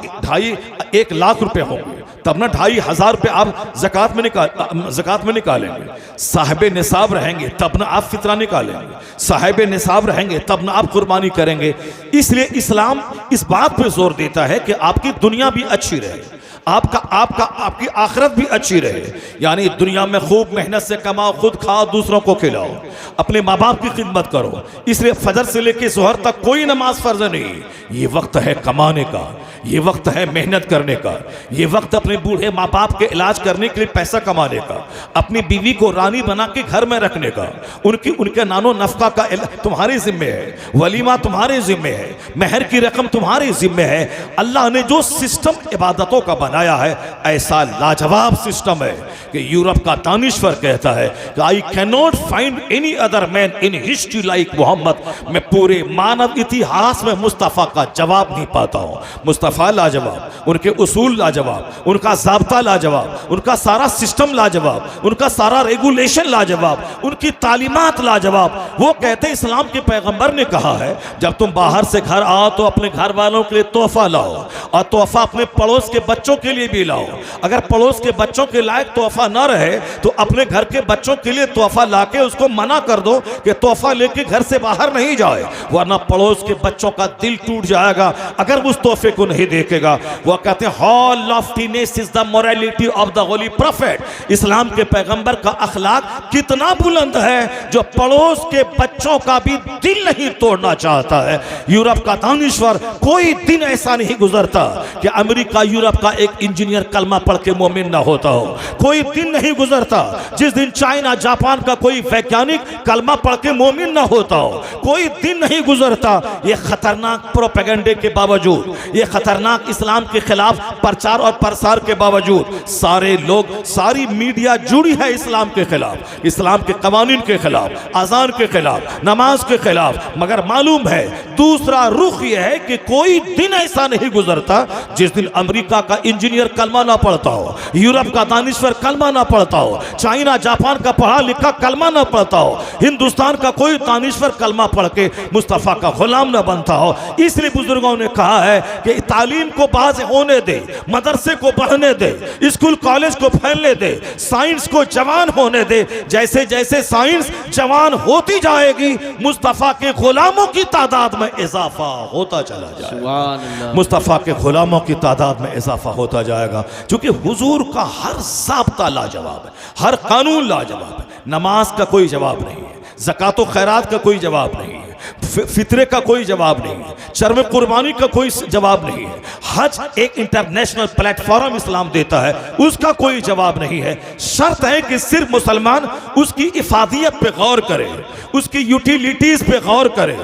Speaker 1: 1 लाख रुपए होंगे तब ना 2,500 रुपये आप ज़कात में निकालेंगे। साहिब निसाब रहेंगे तब ना आप फितरा निकालेंगे, साहिब निसाब रहेंगे तब ना आप कुर्बानी करेंगे। इसलिए इस्लाम इस बात पे जोर देता है कि आपकी दुनिया भी अच्छी रहे, आपकी आखिरत भी अच्छी रहे, यानी दुनिया में खूब मेहनत से कमाओ, खुद खाओ, दूसरों को खिलाओ, अपने माँ बाप की खिदमत करो। इसलिए फजर से लेकर ज़ोहर तक कोई नमाज फर्ज नहीं। ये वक्त है कमाने का, ये वक्त है मेहनत करने का, ये वक्त अपने बूढ़े माँ बाप के इलाज करने के लिए पैसा कमाने का, अपनी बीवी को रानी बना के घर में रखने का, उनके नानो नफका का तुम्हारे जिम्मे है, वलीमा तुम्हारे जिम्मे है, मेहर की रकम तुम्हारे जिम्मे है। अल्लाह ने जो सिस्टम इबादतों का बनाया है ऐसा लाजवाब सिस्टम है कि यूरोप का दानिश्वर कहता है कि I can not find any other man in history like Muhammad. मैं पूरे मानव इतिहास में मुस्तफ़ा का जवाब नहीं पाता हूँ। मुस्तफ़ा लाजवाब, उनके उसूल लाजवाब, उनका ज़ाब्ता लाजवाब, उनका सारा सिस्टम लाजवाब, उनका सारा रेगुलेशन लाजवाब, उनकी तालीमात लाजवाब। वो कहते इस्लाम के पैगंबर ने कहा है जब तुम बाहर से घर आओ तो अपने घर वालों के लिए तोहफा लाओ, और तोहफा अपने पड़ोस के बच्चों के लिए भी लाओ। अगर पड़ोस के बच्चों के लायक तोहफा न रहे तो अपने घर के बच्चों के लिए तोहफा लाके उसको मना कर दो कि तोहफा लेके घर से बाहर नहीं जाए, वरना पड़ोस के बच्चों का दिल टूट जाएगा अगर उस तोहफे को नहीं देखेगा। वह कहते हैं how loftiness is the morality of the holy prophet. इस्लाम के पैगंबर का अखलाक कितना बुलंद है जो पड़ोस के बच्चों का भी दिल नहीं तोड़ना चाहता है। यूरोप का दानिश्वर, कोई दिन ऐसा नहीं गुजरता कि अमेरिका यूरोप का एक इंजीनियर कलमा पढ़ के मोमिन ना होता हो। कोई दिन नहीं गुजरता जिस दिन चाइना जापान का कोई वैज्ञानिक कलमा पढ़ के मोमिन ना होता हो। कोई दिन नहीं गुजरता ये खतरनाक प्रोपेगेंडे के बावजूद, ये खतरनाक इस्लाम के खिलाफ प्रचार और प्रसार के बावजूद सारे लोग, सारी मीडिया जुड़ी है इस्लाम के खिलाफ, इस्लाम के कवानीन के खिलाफ, अजान के खिलाफ, नमाज के खिलाफ। मगर मालूम है दूसरा रुख यह है कि कोई दिन ऐसा नहीं गुजरता जिस दिन अमेरिका का इंजीनियर कलमा ना पढ़ता हो, यूरोप का दानिश्वर कलमा ना पढ़ता हो, चाइना जापान का पढ़ा लिखा कलमा ना पढ़ता हो, हिंदुस्तान का कोई दानिश्वर कलमा पढ़ के मुस्तफ़ा का गुलाम ना बनता हो। इसलिए बुजुर्गों ने कहा है कि तालीम को बाज होने दे, मदरसे को बढ़ने दे, स्कूल कॉलेज को फैलने दे, साइंस को जवान होने दे। जैसे जैसे साइंस जवान होती जाएगी मुस्तफ़ा के गुलामों की तादाद में इजाफा होता चला जाएगा, मुस्तफ़ा के गुलामों की तादाद में इजाफा होता जाएगा। क्योंकि हुजूर का हर ज़ाब्ता लाजवाब है, हर कानून लाजवाब है। नमाज का कोई जवाब नहीं है, ज़कात व खैरात का कोई जवाब नहीं है, फितरे का कोई जवाब नहीं है, चर्म कुर्बानी का कोई जवाब नहीं है, हज एक इंटरनेशनल प्लेटफॉर्म इस्लाम देता है, उसका कोई जवाब नहीं है। शर्त है कि सिर्फ मुसलमान उसकी इफादियत पे गौर करे, उसकी यूटिलिटीज पे गौर करे,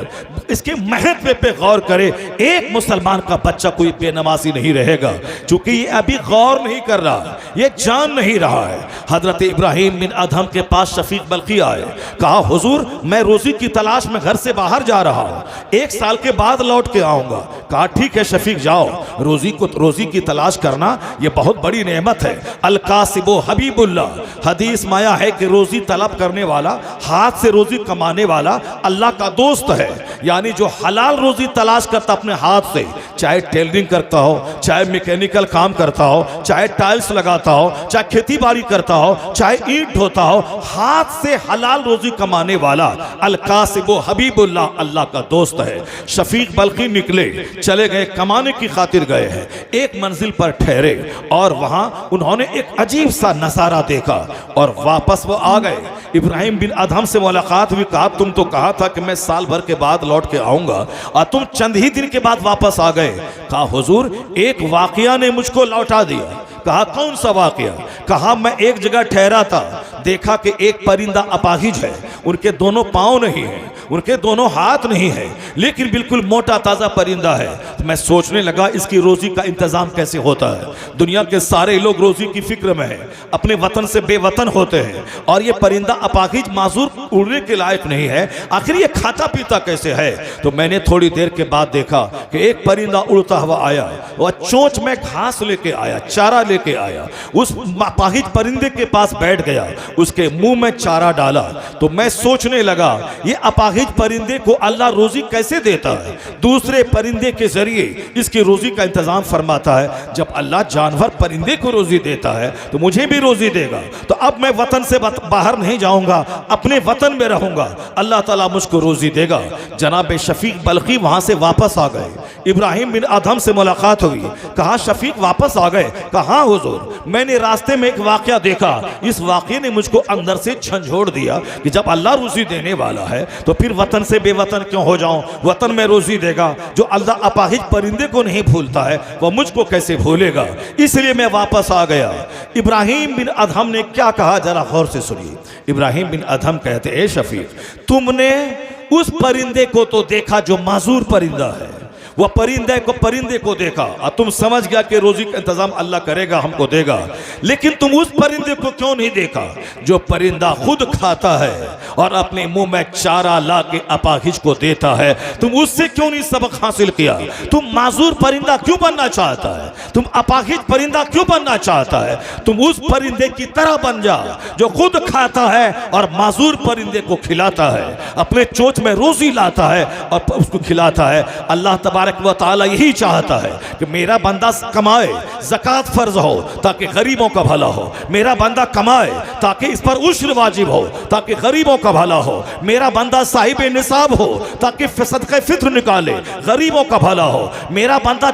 Speaker 1: इसके महत्व पे गौर करे। एक मुसलमान का बच्चा कोई बेनमाजी नहीं रहेगा, क्योंकि ये अभी गौर नहीं कर रहा, ये जान नहीं रहा है। हजरत इब्राहिम बिन अदहम के पास शफीक बल्खी आए, कहा हुजूर मैं रोजी की तलाश में घर से बाहर जा रहा हूँ, 1 साल के बाद लौट के आऊंगा। कहा ठीक है शफीक जाओ, रोजी की तलाश करना ये बहुत बड़ी नेमत है। अल कासिबो हबीबुल्लाह, हदीस माया है कि रोजी तलब करने वाला, हाथ से रोजी कमाने वाला अल्लाह का दोस्त है। यानी जो हलाल रोजी तलाश करता अपने हाथ से, चाहे टेलरिंग करता हो, चाहे मैकेनिकल काम करता हो, चाहे टाइल्स लगाता हो, चाहे खेती बाड़ी करता हो, चाहे ईंट ढोता हो, हाथ से हलाल रोजी कमाने वाला अल कासिबो हबीबुल्लाह अल्लाह का दोस्त है। शफीक बल्खी निकले, चले गए, कमाने की खातिर गए हैं। एक मंजिल पर ठहरे और वहां उन्होंने एक अजीब सा नजारा देखा और वापस वो आ गए। इब्राहिम बिन अदहम से मुलाकात हुई, कहा तुम तो कहा था कि मैं साल भर के बाद लौट के आऊंगा और तुम चंद ही दिन के बाद वापस आ गए। कहा हुजूर एक वाकया ने मुझको लौटा दिया। कहा कौन सा वाकया? कहा मैं एक जगह ठहरा था, देखा कि एक परिंदा अपाहिज है, उनके दोनों पांव नहीं है, उनके दोनों हाथ नहीं है, लेकिन बिल्कुल मोटा ताज़ा परिंदा है। तो मैं सोचने लगा इसकी रोजी का इंतजाम कैसे होता है। दुनिया के सारे लोग रोजी की फिक्र में हैं, अपने वतन से बेवतन होते हैं, और ये परिंदा अपाहिज माजूर उड़ने के लायक नहीं है, आखिर ये खाता पीता कैसे है। तो मैंने थोड़ी देर के बाद देखा कि एक परिंदा उड़ता हुआ आया, वह चोंच में घास लेके आया, चारा लेके आया, उस अपाहिज परिंदे के पास बैठ गया, उसके मुंह में चारा डाला। तो मैं सोचने लगा ये अपाहिज परिंदे को अल्लाह रोजी कैसे देता है, दूसरे परिंदे के जरिए इसकी रोजी का इंतजाम फरमाता है। जब अल्लाह जानवर परिंदे को रोजी देता है तो मुझे भी रोजी देगा। तो अब मैं वतन से बाहर नहीं जाऊंगा, अपने वतन में रहूंगा, अल्लाह ताला मुझको रोजी देगा। जनाब शफीक बल्खी वहां से वापस आ गए। इब्राहिम बिन अदहम से मुलाकात हुई, कहा शफीक वापस आ गए? कहा हुजूर मैंने रास्ते में एक वाकया देखा, इस वाकये ने मुझको अंदर से झंझोड़ दिया कि जब अल्लाह रोजी देने वाला है तो फिर वतन से बेवतन क्यों हो जाऊं, वतन में रोजी देगा। जो अल्लाह अपाहिज परिंदे को नहीं भूलता है वह मुझको कैसे भूलेगा, इसलिए मैं वापस आ गया। इब्राहिम बिन अदहम ने क्या कहा जरा गौर से सुनिए। इब्राहिम बिन अदहम कहते ए शफीक तुमने उस परिंदे को तो देखा जो माजूर परिंदा है, वह परिंदे को देखा और तुम समझ गया कि रोजी का इंतजाम अल्लाह करेगा, हमको देगा, लेकिन तुम उस परिंदे को क्यों नहीं देखा जो परिंदा खुद खाता है और अपने मुंह में चारा ला के अपाहिज को देता है? तुम उससे क्यों नहीं सबक हासिल किया? तुम माजूर परिंदा क्यों बनना चाहता है? तुम अपाहिज परिंदा क्यों बनना चाहता है? तुम उस परिंदे की तरह बन जा जो खुद खाता है और माजूर परिंदे को खिलाता है, अपने चोंच में रोजी लाता है और उसको खिलाता है। अल्लाह तबारक व तआला यही चाहता है कि मेरा बंदा कमाए, ज़कात फर्ज हो ताकि गरीबों का भला हो, मेरा बंदा कमाए ताकि इस पर उश्र वाजिब हो ताकि गरीबों का भला हो, मेरा बंदा साहिब निसाब हो ताकि सदक़े फित्र निकाले, गरीबों का भला हो, मेरा बंदा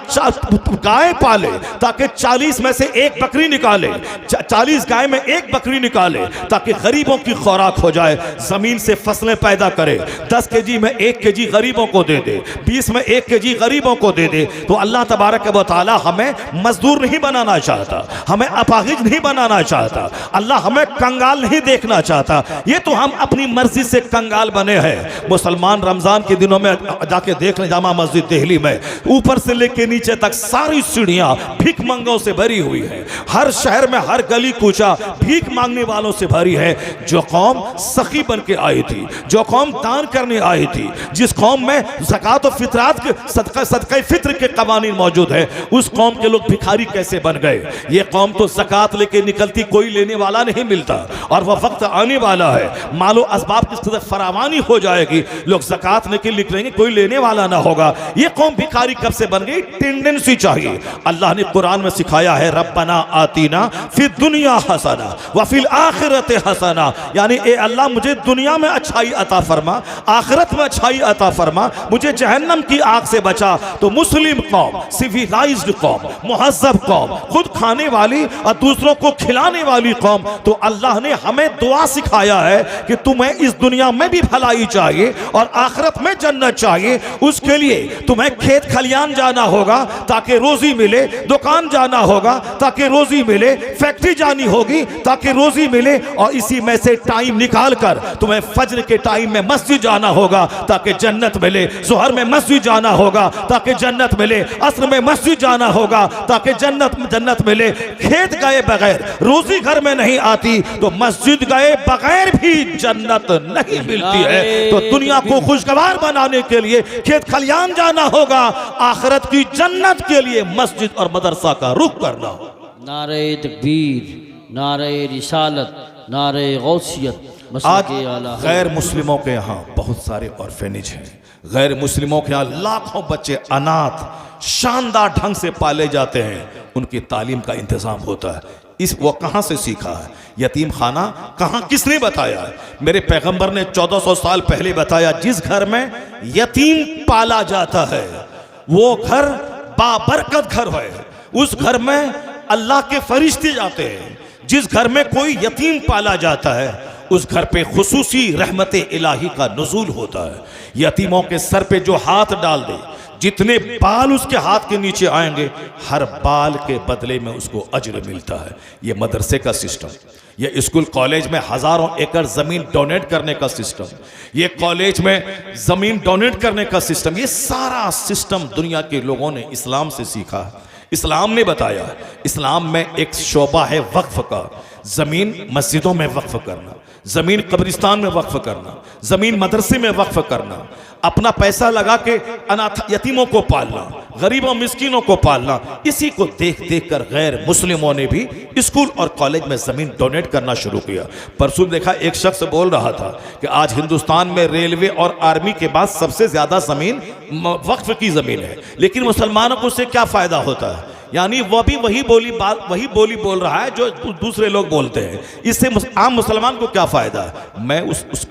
Speaker 1: गाय पाले ताकि 40 में से एक बकरी निकाले, 40 गाय में एक बकरी निकाले ताकि गरीबों की खुराक हो जाए, जमीन से फसलें पैदा करे, 10 केजी में 1 केजी गरीबों को दे दे, 20 में 1 केजी गरीबों को दे दे। तो अल्लाह तबारक व तआला हमें मजदूर नहीं बनाना चाहता, हमें अपाहिज नहीं बनाना चाहता, अल्लाह हमें कंगाल नहीं देखना चाहता। ये तो हम अपनी मर्जी से कंगाल बने हैं। मुसलमान रमजान के दिनों में जाके देख लें, जामा मस्जिद दिल्ली में ऊपर से लेके नीचे तक सारी सीढ़ियां भीख मंगों से भरी हुई है, हर शहर में हर गली कूचा भीख मांगने वालों से भरी है। जो कौम सखी बन के आई थी, जो कौम दान करने आई थी, जिस कौम में ज़कात और फितरात के सदक़े फित्र के कवानीन मौजूद है, उस कौम के लोग भिखारी कैसे बन गए? ये कौम तो ज़कात लेके निकलती, कोई लेने वाला नहीं मिलता, और वह वक्त आने वाला है मालो असबाब की फरावानी हो जाएगी, लोग ज़कात लेके निकलेंगे, कोई लेने वाला ना होगा। ये कौम भिखारी कब से बन गई? टेंडेंसी चाहिए। अल्लाह ने कुरान में सिखाया है रब्बना आतीना फिर दुनिया हसना व फिल आखिरत हसना, यानी ए अल्लाह मुझे दुनिया में अच्छाई अता फरमा, आखिरत में अच्छाई अता फरमा, मुझे जहन्नम की आग से बचा तो मुस्लिम कौम, सिविलाइज्ड कौम, मुहज्जब कौम, खुद खाने वाली और दूसरों को खिलाने वाली कौम। तो अल्लाह ने हमें दुआ सिखाया है कि तुम्हें इस दुनिया में भी भलाई चाहिए और आखिरत में जन्नत चाहिए, उसके लिए तुम्हें खेत खलियान जाना होगा ताकि रोजी मिले, दुकान जाना होगा ताकि रोजी मिले, फैक्ट्री जानी होगी ताकि रोजी मिले, और इसी में से टाइम निकाल कर तुम्हें फज्र के टाइम में मस्जिद जाना होगा ताकि जन्नत मिले, ज़ोहर में मस्जिद जाना होगा ताकि जन्नत मिले, अस्र में मस्जिद जाना होगा ताकि जन्नत मिले। खेत गए बगैर रोजी घर में नहीं आती, तो मस्जिद गए बगैर भी जन्नत नहीं मिलती है। तो दुनिया को खुशगवार बनाने के लिए खेत खलियान जाना होगा, आखिरत की जन्नत के लिए मस्जिद और मदरसा का रुख करना होगा।
Speaker 2: नारे तकबीर, नारे रिसालत, नारे गौसियत।
Speaker 1: आज गैर मुस्लिमों के यहाँ बहुत सारे ऑर्फेनेज हैं, गैर मुस्लिमों के यहाँ लाखों बच्चे अनाथ शानदार ढंग से पाले जाते हैं, उनकी तालीम का इंतजाम होता है। वो कहाँ से सीखा है? यतीम खाना कहाँ, किसने बताया है? मेरे पैगंबर ने 1400 साल पहले बताया, जिस घर में यतीम पाला जाता है वो घर बाबरकत घर है, उस घर में अल्लाह के फरिश्ते जाते हैं। जिस घर में कोई यतीम पाला जाता है उस घर पे खुसूसी रहमत इलाही का नुज़ूल होता है। यतीमों के सर पे जो हाथ डाल दे, जितने बाल उसके हाथ के नीचे आएंगे, हर बाल के बदले में उसको अज्र मिलता है। ये मदरसे का सिस्टम, ये स्कूल कॉलेज में हजारों एकड़ जमीन डोनेट करने का सिस्टम, ये कॉलेज में जमीन डोनेट करने का सिस्टम, ये सारा सिस्टम दुनिया के लोगों ने इस्लाम से सीखा, इस्लाम ने बताया। इस्लाम में एक शोबा है वक्फ का, जमीन मस्जिदों में वक्फ करना, जमीन कब्रिस्तान में वक्फ करना, जमीन मदरसे में वक्फ करना, अपना पैसा लगा के अनाथ यतीमों को पालना, गरीबों मिस्किनों को पालना। इसी को देख देख कर गैर मुस्लिमों ने भी स्कूल और कॉलेज में जमीन डोनेट करना शुरू किया। परसों देखा एक शख्स बोल रहा था कि आज हिंदुस्तान में रेलवे और आर्मी के बाद सबसे ज्यादा जमीन वक्फ की जमीन है, लेकिन मुसलमानों को उससे क्या फायदा होता है? यानी वह भी वही बोली बोल रहा है जो दूसरे लोग बोलते हैं। इससे आम मुसलमान को क्या फायदा है?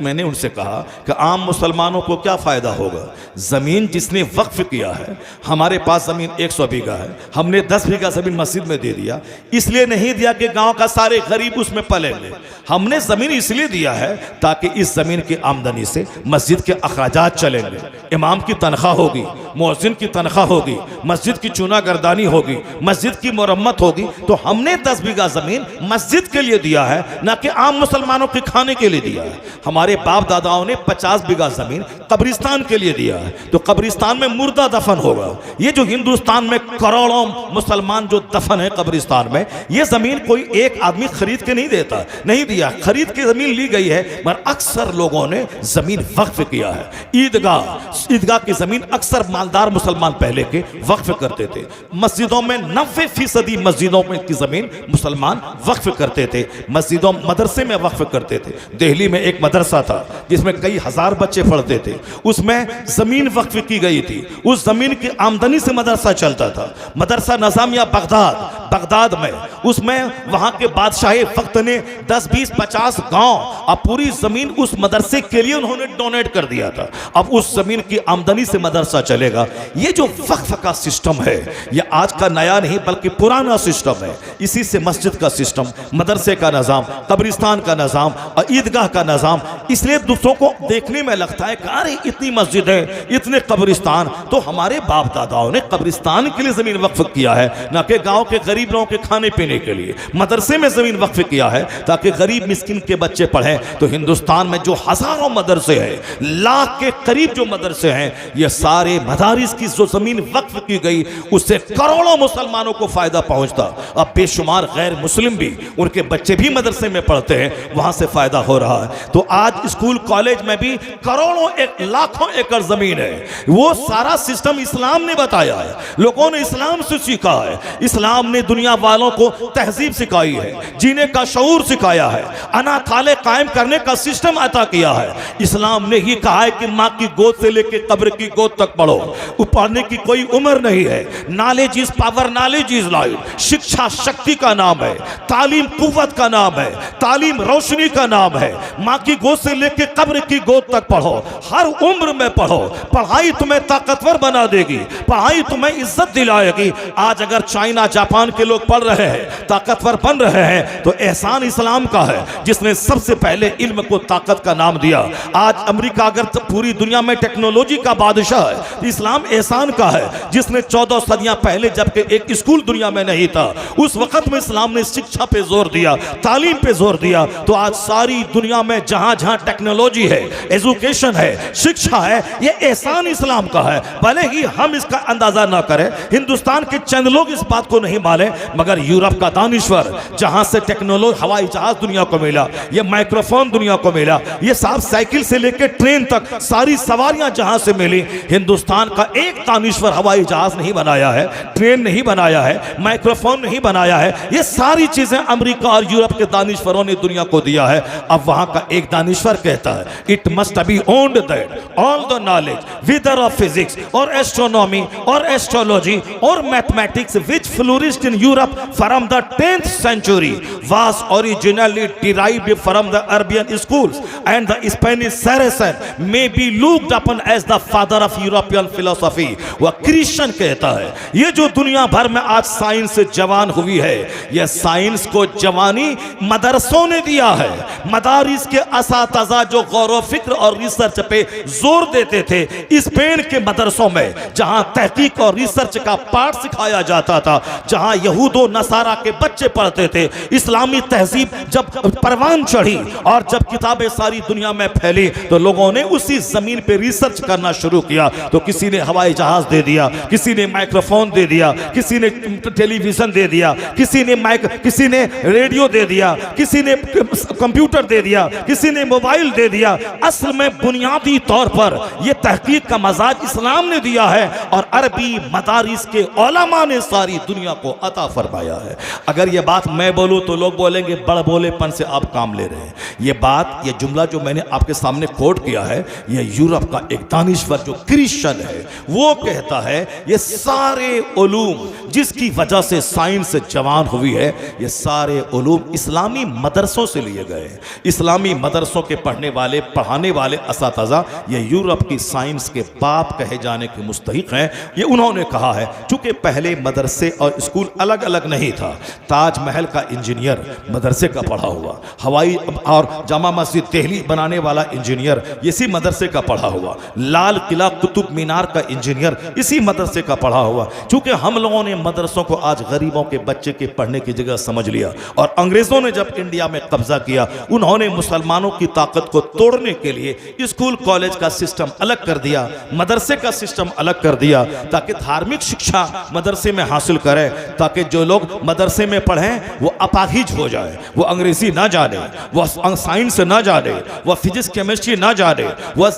Speaker 1: मैंने उनसे कहा कि आम मुसलमानों को क्या फायदा होगा? जमीन जिसने वक्फ किया है, हमारे पास जमीन 100 बीघा है, हमने 10 बीघा जमीन मस्जिद में दे दिया, इसलिए नहीं दिया कि गांव का सारे गरीब उसमें पलेंगे। हमने जमीन इसलिए दिया है ताकि इस जमीन की आमदनी से मस्जिद के अखराजात चलेंगे, इमाम की तनख्वाह होगी, मुअज्जिन की तनख्वाह होगी, मस्जिद की चूना गर्दानी होगी, मस्जिद की मरम्मत होगी। तो हमने 10 बीघा जमीन मस्जिद के लिए दिया है, ना कि आम मुसलमानों के खाने के लिए दिया है। हमारे बाप दादाओं ने 50 बीघा जमीन कब्रिस्तान के लिए दिया है, तो कब्रिस्तान में मुर्दा दफन होगा। ये जो हिंदुस्तान में करोड़ों मुसलमान जो दफन है कब्रिस्तान में, ये जमीन कोई एक आदमी खरीद के नहीं देता, नहीं दिया, खरीद के जमीन ली गई है, मगर अक्सर लोगों ने जमीन वक्फ किया है। ईदगाह की जमीन अक्सर मालदार मुसलमान पहले के वक्फ करते थे। मस्जिदों में 90% मस्जिदों में की जमीन मुसलमान वक्फ करते थे, मस्जिदों मदरसे में वक्फ करते थे। दिल्ली में एक मदरसा था जिसमें कई हजार बच्चे पढ़ते थे, उसमें जमीन वक्फ की गई थी, उस जमीन की आमदनी से मदरसा चलता था। मदरसा नज़ामिया बगदाद में, उसमें वहां के बादशाह वक्त ने 10, 20, 50 गांव और पूरी जमीन उस मदरसे के लिए उन्होंने डोनेट कर दिया था। अब उस जमीन की आमदनी से मदरसा चलेगा। ये जो वक्फ का सिस्टम है, ये आज का नया नहीं बल्कि पुराना सिस्टम है। इसी से मस्जिद का सिस्टम, मदरसे का निज़ाम, कब्रिस्तान का निज़ाम और ईदगाह का निज़ाम। इसलिए दूसरों को देखने में लगता है कि अरे इतनी मस्जिद है, इतने कब्रिस्तान, तो हमारे बाप दादाओं ने कब्रिस्तान के लिए जमीन वक्फ किया है, ना कि गांव के गरीब लोगों के खाने पीने के लिए। मदरसे में जमीन वक्फ किया है ताकि गरीब मिस्किन के बच्चे पढ़ें। तो हिंदुस्तान में जो हजारों मदरसे हैं, लाख के करीब जो मदरसे हैं, ये सारे मदारिस की जो जमीन वक्फ की गई उससे करोड़ों मुसलमानों को फायदा पहुंचता। अब बेशुमार गैर मुस्लिम भी, उनके बच्चे भी मदरसे में पढ़ते हैं, वहां से फायदा हो रहा है। तो आज स्कूल कॉलेज में भी करोड़ों लाखों एकड़ जमीन है। वो सारा सिस्टम इस्लाम ने बताया है, लोगों ने इस्लाम से सीखा है। इस्लाम ने दुनिया वालों को तहजीब सिखाई है, जीने का शऊर सिखाया है, अनाथालय कायम करने का सिस्टम अता किया है। इस्लाम ने ही कहा है कि माँ की गोद से लेकर कब्र की गोद तक पढ़ो, पढ़ने की कोई उम्र नहीं है। नॉलेज इज पावर पर नॉलेज इज लाइट। शिक्षा शक्ति का नाम है, तालीम कुव्वत का नाम है, तालीम रोशनी का नाम है। माँ की गोद से लेकर कब्र की गोद तक पढ़ो, हर उम्र में पढ़ो। पढ़ाई तुम्हें ताकतवर बना देगी, पढ़ाई तुम्हें इज्जत दिलाएगी। आज अगर चाइना जापान के लोग पढ़ रहे हैं, ताकतवर बन रहे हैं, तो एहसान इस्लाम का है, जिसने सबसे पहले इल्म को ताकत का नाम दिया। आज अमेरिका अगर पूरी दुनिया में टेक्नोलॉजी का बादशाह है, तो इस्लाम एहसान का है, जिसने 14 सदियां पहले जबकि एक स्कूल दुनिया में नहीं था, उस वक्त में इस्लाम ने शिक्षा पे जोर दिया, तालीम पे जोर दिया। तो आज सारी दुनिया में जहां जहां टेक्नोलॉजी है, एजुकेशन है, शिक्षा है, ये एहसान इस्लाम का है। भले ही हम इसका अंदाजा ना करें, हिंदुस्तान के चंद लोग इस बात को नहीं माने, मगर यूरोप का दानिश्वर, जहां से टेक्नोलॉजी, हवाई जहाज दुनिया को मिला, ये माइक्रोफोन दुनिया को मिला, ये साहब साइकिल से लेकर ट्रेन तक सारी सवारियां जहां से मिली, हिंदुस्तान का एक दानिश्वर हवाई जहाज नहीं बनाया है, ट्रेन नहीं बनाया है, माइक्रोफोन नहीं बनाया है। ये सारी चीजें अमेरिका और यूरोप के दानिश्वरों ने दुनिया को दिया है। अब वहां का एक दानिश्वर कहता है, it must be owned that all the knowledge whether of physics और एस्ट्रोनॉमी और एस्ट्रोलॉजी और mathematics which flourished in Europe from the 10th century was originally derived from the Arabian schools, and the Spanish Saracen may be looked upon as the father of European philosophy। वह क्रिश्चियन कहता है, ये जो दुनिया भर में आज साइंस जवान हुई है, यह साइंस को जवानी मदरसों ने दिया है। मदारिस के असातिज़ा जो गौर फिक्र और रिसर्च पे जोर देते थे, स्पेन के मदरसों में जहां तहकीक और रिसर्च का पाठ सिखाया जाता था, जहां यहूदो नसारा के बच्चे पढ़ते थे, इस्लामी तहजीब जब परवान चढ़ी और जब किताबें सारी दुनिया में फैली, तो लोगों ने उसी जमीन पे रिसर्च करना शुरू किया। तो किसी ने हवाई जहाज दे दिया, किसी ने माइक्रोफोन दे दिया, किसी ने टेलीविजन दे दिया, किसी ने रेडियो दे दिया, किसी ने कंप्यूटर दे दिया, किसी ने मोबाइल दे दिया। असल में बुनियादी तौर पर यह तहकीक का मजाज इस्लाम ने दिया है और अरबी मदारिस के उलमा ने सारी दुनिया को अता फरमाया है। अगर यह बात मैं बोलूं तो लोग बोलेंगे बड़ बोलेपन से आप काम ले रहे हैं। यह बात, यह जुमला जो मैंने आपके सामने कोट किया है, यह यूरोप का एक दानिश्वर जो क्रिश्चियन है, वो कहता है ये सारे उलूम जिसकी वजह से साइंस जवान हुई है, ये सारे उलूम इस्लामी मदरसों से लिए गए हैं। इस्लामी मदरसों के पढ़ाने वाले असातिज़ा ये यूरोप की साइंस के बाप कहे जाने के मुस्तहिक हैं। ये उन्होंने कहा है, चूंकि पहले मदरसे और स्कूल अलग अलग नहीं था। ताजमहल का इंजीनियर मदरसे का पढ़ा हुआ, हवाई और जामा मस्जिद दिल्ली बनाने वाला इंजीनियर इसी मदरसे का पढ़ा हुआ, लाल किला कुतुब मीनार का इंजीनियर इसी मदरसे का पढ़ा हुआ। चूंकि हम लोगों ने मदरसों को आज गरीबों के बच्चे के पढ़ने की जगह समझ लिया, और अंग्रेजों ने जब इंडिया में कब्जा किया, उन्होंने मुसलमानों की ताकत को तोड़ने के लिए स्कूल कॉलेज का सिस्टम अलग कर दिया, मदरसे का सिस्टम अलग कर दिया, ताकि धार्मिक शिक्षा मदरसे में हासिल करें, ताकि जो लोग मदरसे में पढ़ें वो अपाहिज हो जाए, वो अंग्रेजी ना जाने, वह साइंस ना जाने, वह फिजिक्स केमिस्ट्री ना जाने, वह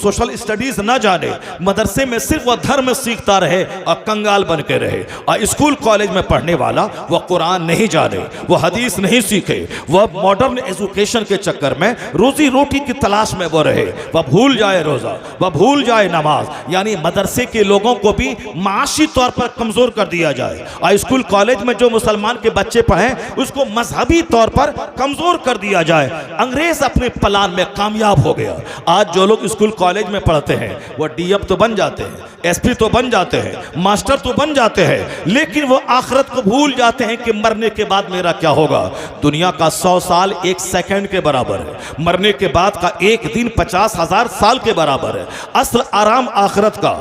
Speaker 1: सोशल स्टडीज ना जाने, मदरसे में सिर्फ वह धर्म सीखता रहे और कंगाल बन के रहे। और स्कूल कॉलेज में पढ़ने वाला वह कुरान नहीं जाने, वह हदीस नहीं सीखे, वह मॉडर्न एजुकेशन के चक्कर में रोजी रोटी की तलाश में वो रहे, वह भूल जाए रोजा, वह भूल जाए नमाज। यानी मदरसे के लोगों को भी माशी तौर पर कमजोर कर दिया जाए, और स्कूल कॉलेज में जो मुसलमान के बच्चे पढ़ें उसको मजहबी तौर पर कमजोर कर दिया जाए। अंग्रेज अपने प्लान में कामयाब हो गया। आज जो लोग स्कूल कॉलेज में पढ़ते हैं वो डीएम तो बन जाते हैं, एसपी तो बन जाते हैं, मास्टर तो बन जाते हैं, लेकिन वो आखिरत को भूल जाते हैं कि मरने के बाद मेरा क्या होगा। दुनिया का 100 साल 1 सेकंड के बराबर है, मरने के बाद का एक दिन 50,000 साल के बराबर है। असल आराम आखिरत का,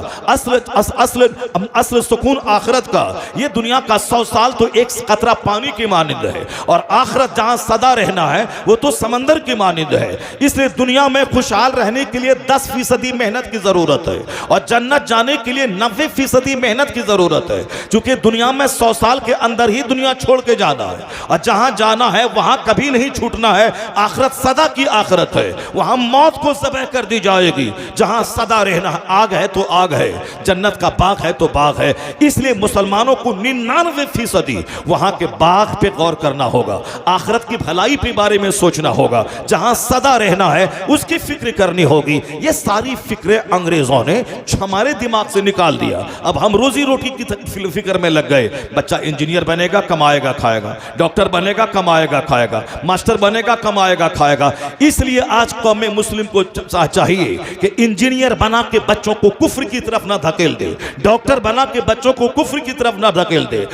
Speaker 1: असल सुकून आखिरत का। ये दुनिया का 100 साल तो एक कतरा पानी की मानिंद है, और आखिरत जहां सदा रहना है वो तो समंदर की मानिंद है। इसलिए दुनिया में खुशहाल रहने के लिए 10% मेहनत की जरूरत है, और जन्नत जाने के लिए 90% मेहनत की जरूरत है। क्योंकि दुनिया में 100 साल के अंदर ही दुनिया छोड़ के जाना है, और जहां जाना है वहां कभी नहीं छूटना है। आखिरत सदा की आखिरत है, वहां मौत को ज़बह कर दी जाएगी। जहां सदा रहना है, आग है तो आग है, जन्नत का बाग है तो बाग है। इसलिए मुसलमानों को 99% वहां के बाग पे गौर करना होगा, आखिरत की भलाई के बारे में सोचना होगा। जहां सदा रहना है उसकी फिक्र करनी होगी। ये सारी फिक्रें अंग्रेजों ने हमारे दिमाग से निकाल दिया। अब हम रोजी रोटी की फिक्र में लग गए। बच्चा इंजीनियर बनेगा, कमाएगा खाएगा, डॉक्टर बनेगा, कमाएगा खाएगा, मास्टर बनेगा, कमाएगा खाएगा। इसलिए आज कौम मुस्लिम को चाहिए कि इंजीनियर बना के बच्चों को कुफ्र की तरफ ना धकेल दे, डॉक्टर बना के बच्चों को कुफ्र की तरफ ना धकेल दे,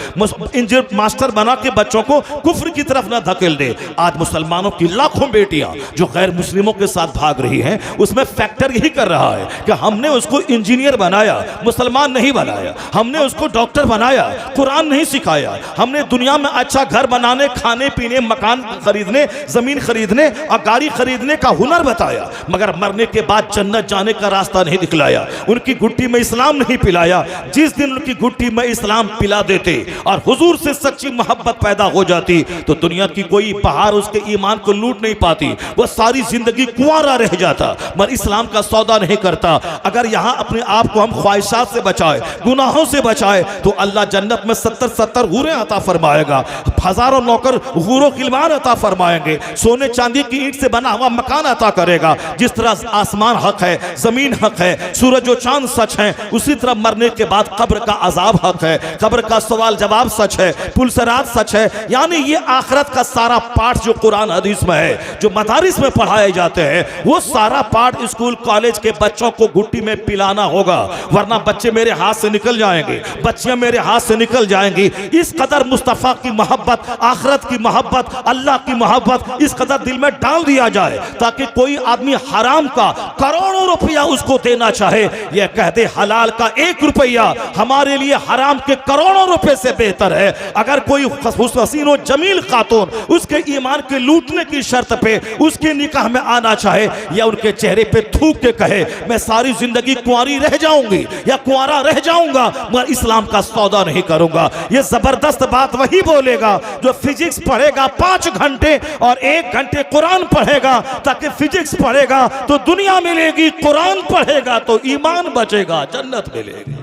Speaker 1: मास्टर बना के बच्चों को कुफ्र की तरफ ना धकेल दे। आज मुसलमानों की लाखों बेटियां जो गैर मुस्लिमों के साथ भाग रही हैं, उसमें फैक्टर यही कर रहा है कि हमने उसको इंजीनियर बनाया, मुसलमान नहीं बनाया, हमने उसको डॉक्टर बनाया, कुरान नहीं सिखाया, हमने दुनिया में अच्छा घर बनाने, खाने पीने, मकान खरीदने, जमीन खरीदने और गाड़ी खरीदने का हुनर बताया, मगर मरने के बाद जन्नत जाने का रास्ता नहीं दिखलाया, उनकी गुट्टी में इस्लाम नहीं पिलाया। जिस दिन उनकी गुट्टी में इस्लाम पिला देते और हुजूर से सच्ची मोहब्बत पैदा हो जाती तो दुनिया की कोई बहार उसके ईमान को लूट नहीं पाती, वो सारी जिंदगी कुंवारा रह जाता, मगर इस्लाम का सौदा नहीं करता। अगर यहाँ अपने आप को हम ख्वाहिशात से बचाए, गुनाहों से बचाए, तो अल्लाह जन्नत में 70 हूरें अता फरमाएगा, हजारों नौकर हूरों खिलवान अता फरमाएंगे, सोने चांदी की ईंट से बना हुआ मकान अता करेगा। जिस तरह आसमान हक है, जमीन हक है, सूरज और चांद सच है, उसी तरह मरने के बाद कब्र का अजाब हक है, कब्र का सवाल जवाब सच है, पुलसरात सच है। यानी ये आखिरत का सारा पाठ जो कुरान हदीस में है, जो मदारिस में पढ़ाए जाते हैं, वो सारा पाठ स्कूल कॉलेज के बच्चों को गुट्टी में पिलाना होगा, वरना बच्चे मेरे हाथ से निकल जाएंगे, बच्चियां मेरे हाथ से निकल जाएंगी। इस कदर मुस्तफ़ा की मोहब्बत, आखिरत की मोहब्बत, अल्लाह की मोहब्बत इस कदर दिल में डाल दिया जाए ताकि कोई आदमी हराम का करोड़ों रुपया उसको देना चाहे, यह कहते हलाल का 1 रुपया हमारे लिए हराम के करोड़ों रुपए से बेहतर है। अगर कोई हसीन और जमील खातून उसके ईमान के लूटने की शर्त पे उसके निकाह में आना चाहे या उनके चेहरे पे थूक के कहे मैं सारी जिंदगी कुंवारी रह जाऊंगी या कुंवारा रह जाऊंगा मगर इस्लाम का सौदा नहीं करूंगा, ये जबरदस्त बात वही बोलेगा जो फिजिक्स पढ़ेगा 5 घंटे और 1 घंटे कुरान पढ़ेगा, ताकि फिजिक्स पढ़ेगा तो दुनिया मिलेगी, कुरान पढ़ेगा तो ईमान बचेगा, जन्नत मिलेगी।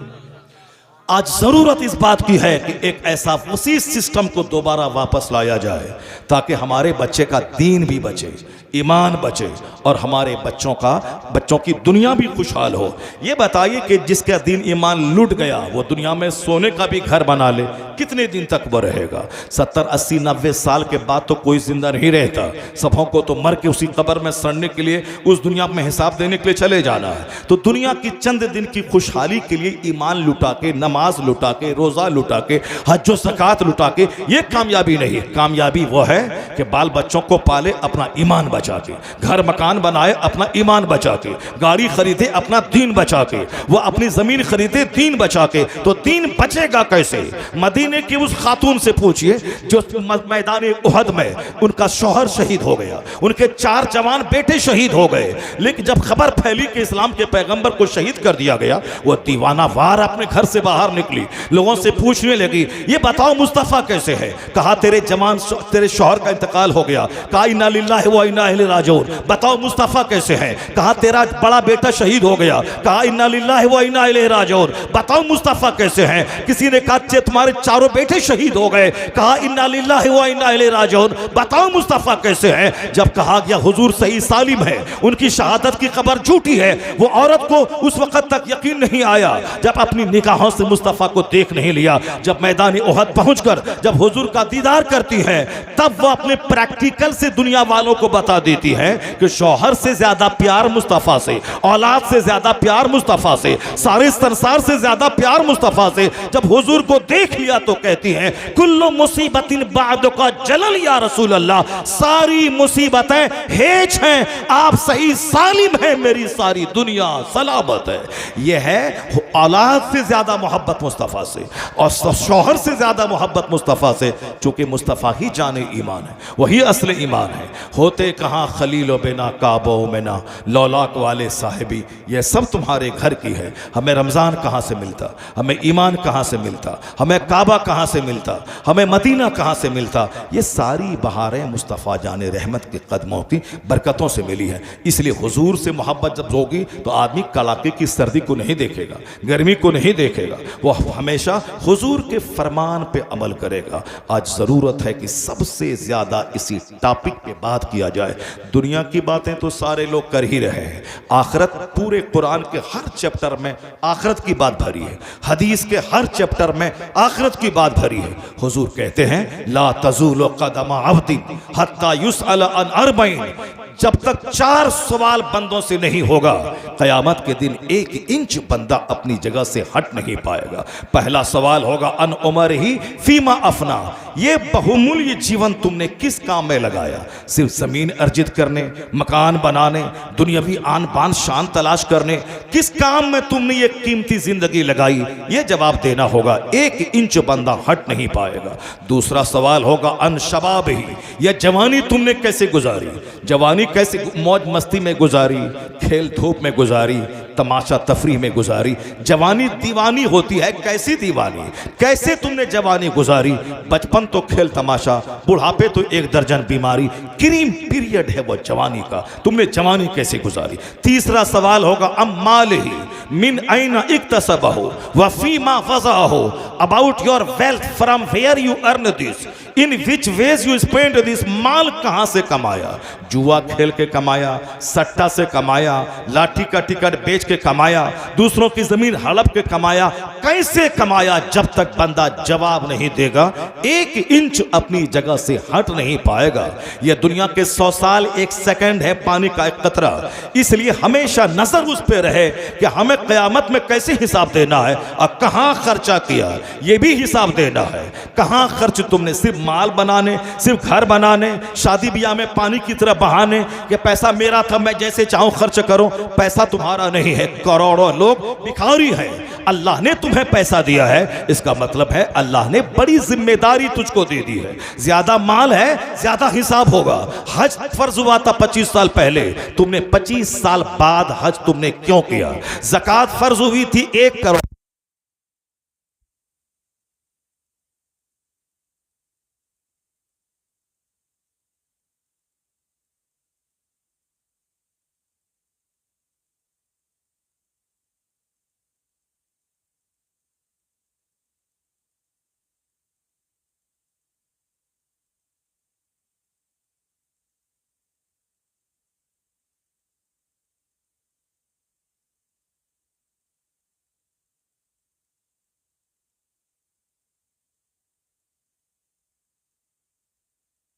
Speaker 1: आज जरूरत इस बात की है कि एक ऐसा वसी सिस्टम को दोबारा वापस लाया जाए ताकि हमारे बच्चे का दीन भी बचे, ईमान बचे और हमारे बच्चों की दुनिया भी खुशहाल हो। ये बताइए कि जिसका दीन ईमान लूट गया वो दुनिया में सोने का भी घर बना ले, कितने दिन तक वो रहेगा? 70, 80, 90 साल के बाद तो कोई जिंदा नहीं रहता, सबों को तो मर के उसी कब्र में सड़ने के लिए उस दुनिया में हिसाब देने के लिए चले जाना है। तो दुनिया की चंद दिन की खुशहाली के लिए ईमान लुटा के, नमाज लुटा के, रोजा लुटा के, हज और ज़कात लुटा के ये कामयाबी नहीं। कामयाबी वो है कि बाल बच्चों को पाले अपना ईमान बचा के, घर मकान बनाए अपना ईमान बचा के, गाड़ी खरीदे अपना दीन बचा के, वो अपनी जमीन खरीदे दीन बचा के। तो दीन बचेगा कैसे? मदीने की उस खातून से पूछिए जो मैदान उहद में उनका शौहर शहीद हो गया, उनके 4 जवान बेटे शहीद हो गए, लेकिन जब खबर फैली कि इस्लाम के पैगंबर को शहीद कर दिया गया, वो दीवाना वार अपने घर से बाहर निकली, लोगों से पूछने लगी ये बताओ मुस्तफ़ा कैसे है? कहा तेरे शौहर का इंतकाल हो गया। कहा इन्ना लिल्लाहि व इन्ना इलैहि राजिऊन। बताओ मुस्तफ़ा कैसे है? कहा तेरा बड़ा बेटा शहीद हो गया। कहा इन्ना लिल्लाहि व इन्ना इलैहि राजिऊन। बताओ मुस्तफ़ा कैसे हैं? किसी ने कहा तुम्हारे 4 बेटे शहीद हो गए। कहा इन्ना लिल्लाहि व इन्ना इलैहि राजिऊन। बताओ मुस्तफ़ा कैसे हैं? जब कहा गया हुजूर सही सालिम है, उनकी शहादत की खबर झूठी है, वो औरत को उस वक्त तक यकीन नहीं आया जब अपनी निगाहों से मुस्तफ़ा को देख नहीं लिया। जब मैदान उहद पहुंचकर जब हुजूर का दीदार करती है, तब वो अपने प्रैक्टिकल से दुनिया वालों को बता देती है कि शौहर से ज्यादा प्यार मुस्तफ़ा से, औलाद से ज्यादा प्यार मुस्तफ़ा से, सारे संसार से ज्यादा प्यार मुस्तफ़ा से। जब हुजूर को देख लिया तो कहती हैं कुल्लु मुसीबतिन बादुका जलल या रसूल अल्लाह, सारी मुसीबतें हेज हैं, आप सही सालिम हैं, मेरी सारी दुनिया सलामत है। यह है औलाद से ज्यादा मोहब्बत मुस्तफ़ा से और शौहर से ज्यादा मोहब्बत मुस्तफ़ा से, चूंकि मुस्तफ़ा ही जाने ईमान है, वही असल ईमान है। होते कहाँ खलीलो बिना काबो मिना लौलाक वाले साहिबी, यह सब तुम्हारे घर की है। हमें रमज़ान कहाँ से मिलता, हमें ईमान कहाँ से मिलता, हमें काबा कहाँ से मिलता, हमें मदीना कहाँ से मिलता? ये सारी बहारें मुस्तफ़ा जाने रहमत के कदमों की बरकतों से मिली है। इसलिए हुजूर से मोहब्बत जब होगी तो आदमी कड़ाके की सर्दी को नहीं देखेगा, गर्मी को नहीं देखेगा, वो हमेशा हुजूर के फरमान पे अमल करेगा। आज ज़रूरत है कि सबसे ज़्यादा इसी टॉपिक पे बात किया जाए। दुनिया की बातें तो सारे लोग कर ही रहे हैं, आखिरत पूरे कुरान के हर चैप्टर में आखिरत की बात भरी है, हदीस के हर चैप्टर में आखिरत की बात भरी है। हुजूर कहते हैं ला तज़ूलु क़दम अब्दिन हत्ता युसअल अन अर्बईन, जब तक 4 सवाल बंदों से नहीं होगा क़यामत के दिन 1 इंच बंदा अपनी जगह से हट नहीं पाएगा। पहला सवाल होगा अन उमर ही फीमा अफना, ये बहुमूल्य जीवन तुमने किस काम में लगाया? सिर्फ जमीन अर्जित करने, मकान बनाने, दुनियावी आन बान शान तलाश करने? किस काम में तुमने ये कीमती जिंदगी लगाई? ये जवाब देना होगा। 1 इंच बंदा हट नहीं पाएगा। दूसरा सवाल होगा अन शबाब ही, यह जवानी तुमने कैसे गुजारी? जवानी कैसे मौज मस्ती में गुजारी, खेल धूप में गुजारी, तमाशा तफरीह में गुजारी? जवानी दीवानी होती है, कैसी दीवानी, कैसे तुमने जवानी गुजारी? बचपन तो खेल तमाशा, बुढ़ापे तो 1 दर्जन बीमारी, क्रीम पीरियड है वो जवानी का, तुमने जवानी कैसे गुजारी? तीसरा सवाल होगा अम्माल ही मिन ऐना इक्तसबहु व फीमा वज़अहु, about your wealth, from where you earn this, in which ways you spend this, माल कहां से कमाया? जुआ खेल के कमाया, सट्टा से कमाया, लाठी का टिकट बेच के कमाया, दूसरों की जमीन हड़प के कमाया, कैसे कमाया? जब तक बंदा जवाब नहीं देगा 1 इंच अपनी जगह से हट नहीं पाएगा। यह दुनिया के 100 साल 1 सेकंड है, पानी का 1 कतरा। इसलिए हमेशा नजर उस पर रहे कि हमें क़यामत में कैसे हिसाब देना है और कहां खर्चा किया, यह भी हिसाब देना है। कहां खर्च तुमने, सिर्फ माल बनाने, सिर्फ घर बनाने, शादी ब्याह में पानी की तरह बहाने कि पैसा मेरा था मैं जैसे चाहूं खर्च करूं? पैसा तुम्हारा नहीं है, करोड़ों लोग भिखारी हैं। अल्लाह ने तुम्हें पैसा दिया है, इसका मतलब है अल्लाह ने बड़ी जिम्मेदारी तुझको दे दी है। ज्यादा माल है, ज्यादा हिसाब होगा। हज फर्ज हुआ था 25 साल पहले, तुमने 25 साल बाद हज तुमने क्यों किया? ज़कात फर्ज हुई थी 1 करोड़,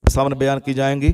Speaker 1: सामने बयान की जाएंगी।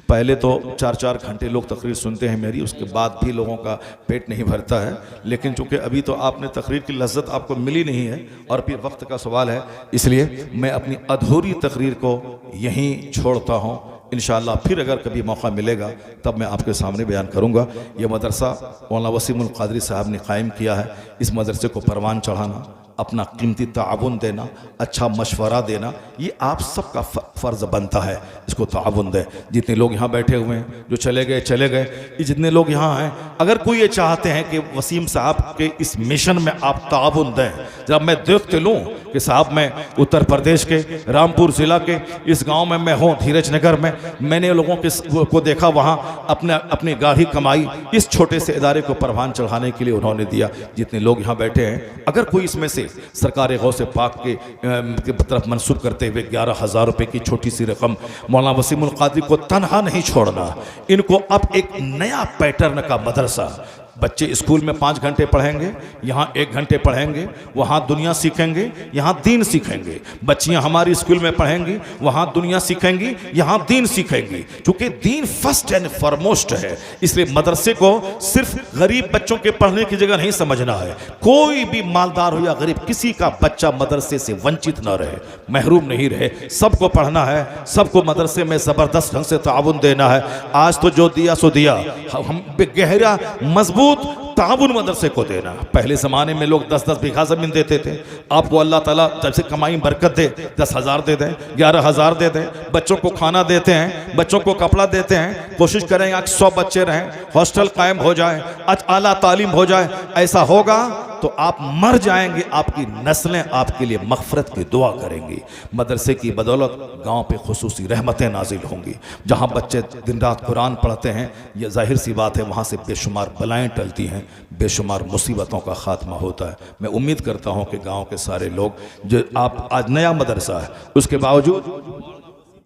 Speaker 1: पहले तो 4-4 घंटे लोग तकरीर सुनते हैं मेरी, उसके बाद भी लोगों का पेट नहीं भरता है। लेकिन चूंकि अभी तो आपने तकरीर की लज्जत आपको मिली नहीं है और फिर वक्त का सवाल है, इसलिए मैं अपनी अधूरी तकरीर को यहीं छोड़ता हूँ। इंशाअल्लाह फिर अगर कभी मौका मिलेगा तब मैं आपके सामने बयान करूँगा। यह मदरसा मौलाना वसीमुल क़ादरी साहब ने कायम किया है। इस मदरसे को परवान चढ़ाना, अपना कीमती ताउन देना, अच्छा मशवरा देना, ये आप सबका फ़र्ज़ बनता है। इसको ताउन दें। जितने लोग यहाँ बैठे हुए हैं, जो चले गए चले गए, ये जितने लोग यहाँ हैं, अगर कोई ये चाहते हैं कि वसीम साहब के इस मिशन में आप ताउन दें, जब मैं देखते लूँ कि साहब मैं उत्तर प्रदेश के रामपुर ज़िला के इस गाँव में मैं हूँ, धीरज नगर में, मैंने लोगों को देखा, वहाँ अपनी गाढ़ी कमाई इस छोटे से इदारे को परवान चढ़ाने के लिए उन्होंने दिया। जितने लोग यहाँ बैठे हैं, अगर कोई इसमें से सरकार गौसे पाक के तरफ मंसूब करते हुए 11,000 रुपये की छोटी सी रकम मौलाना वसीमुल क़ादरी को तनहा नहीं छोड़ना। इनको अब एक नया पैटर्न का मदरसा, बच्चे स्कूल में 5 घंटे पढ़ेंगे, यहाँ 1 घंटे पढ़ेंगे, वहाँ दुनिया सीखेंगे, यहाँ दीन सीखेंगे। बच्चियाँ हमारी स्कूल में पढ़ेंगी, वहाँ दुनिया सीखेंगी, यहाँ दीन सीखेंगी। चूँकि दीन फर्स्ट एंड फॉरमोस्ट है, इसलिए मदरसे को सिर्फ गरीब बच्चों के पढ़ने की जगह नहीं समझना है। कोई भी मालदार हो या गरीब, किसी का बच्चा मदरसे से वंचित न रहे, महरूम नहीं रहे। सबको पढ़ना है, सबको मदरसे में ज़बरदस्त ढंग से ताउन देना है। आज तो जो दिया सो दिया, हम गहरा मजबूत ताउन मदरसे को देना। पहले ज़माने में लोग 10-10 बीघा ज़मीन देते थे। आपको अल्लाह ताला जब से कमाई बरकत दे, 10,000 दे दें, 11,000 दे दें, बच्चों को खाना देते हैं, बच्चों को कपड़ा देते हैं। कोशिश करें आज 100 बच्चे रहें, हॉस्टल कायम हो जाए, आज आला तालीम हो जाए। ऐसा होगा तो आप मर जाएंगे, आपकी नस्लें आपके लिए मग़फ़िरत की दुआ करेंगी। मदरसे की बदौलत गांव पे खुसूसी रहमतें नाजिल होंगी। जहां बच्चे दिन रात कुरान पढ़ते हैं, यह जाहिर सी बात है वहां से बेशुमार बलाएं टलती हैं, बेशुमार मुसीबतों का खात्मा होता है। मैं उम्मीद करता हूं कि गांव के सारे लोग, जो आप आज नया मदरसा है उसके बावजूद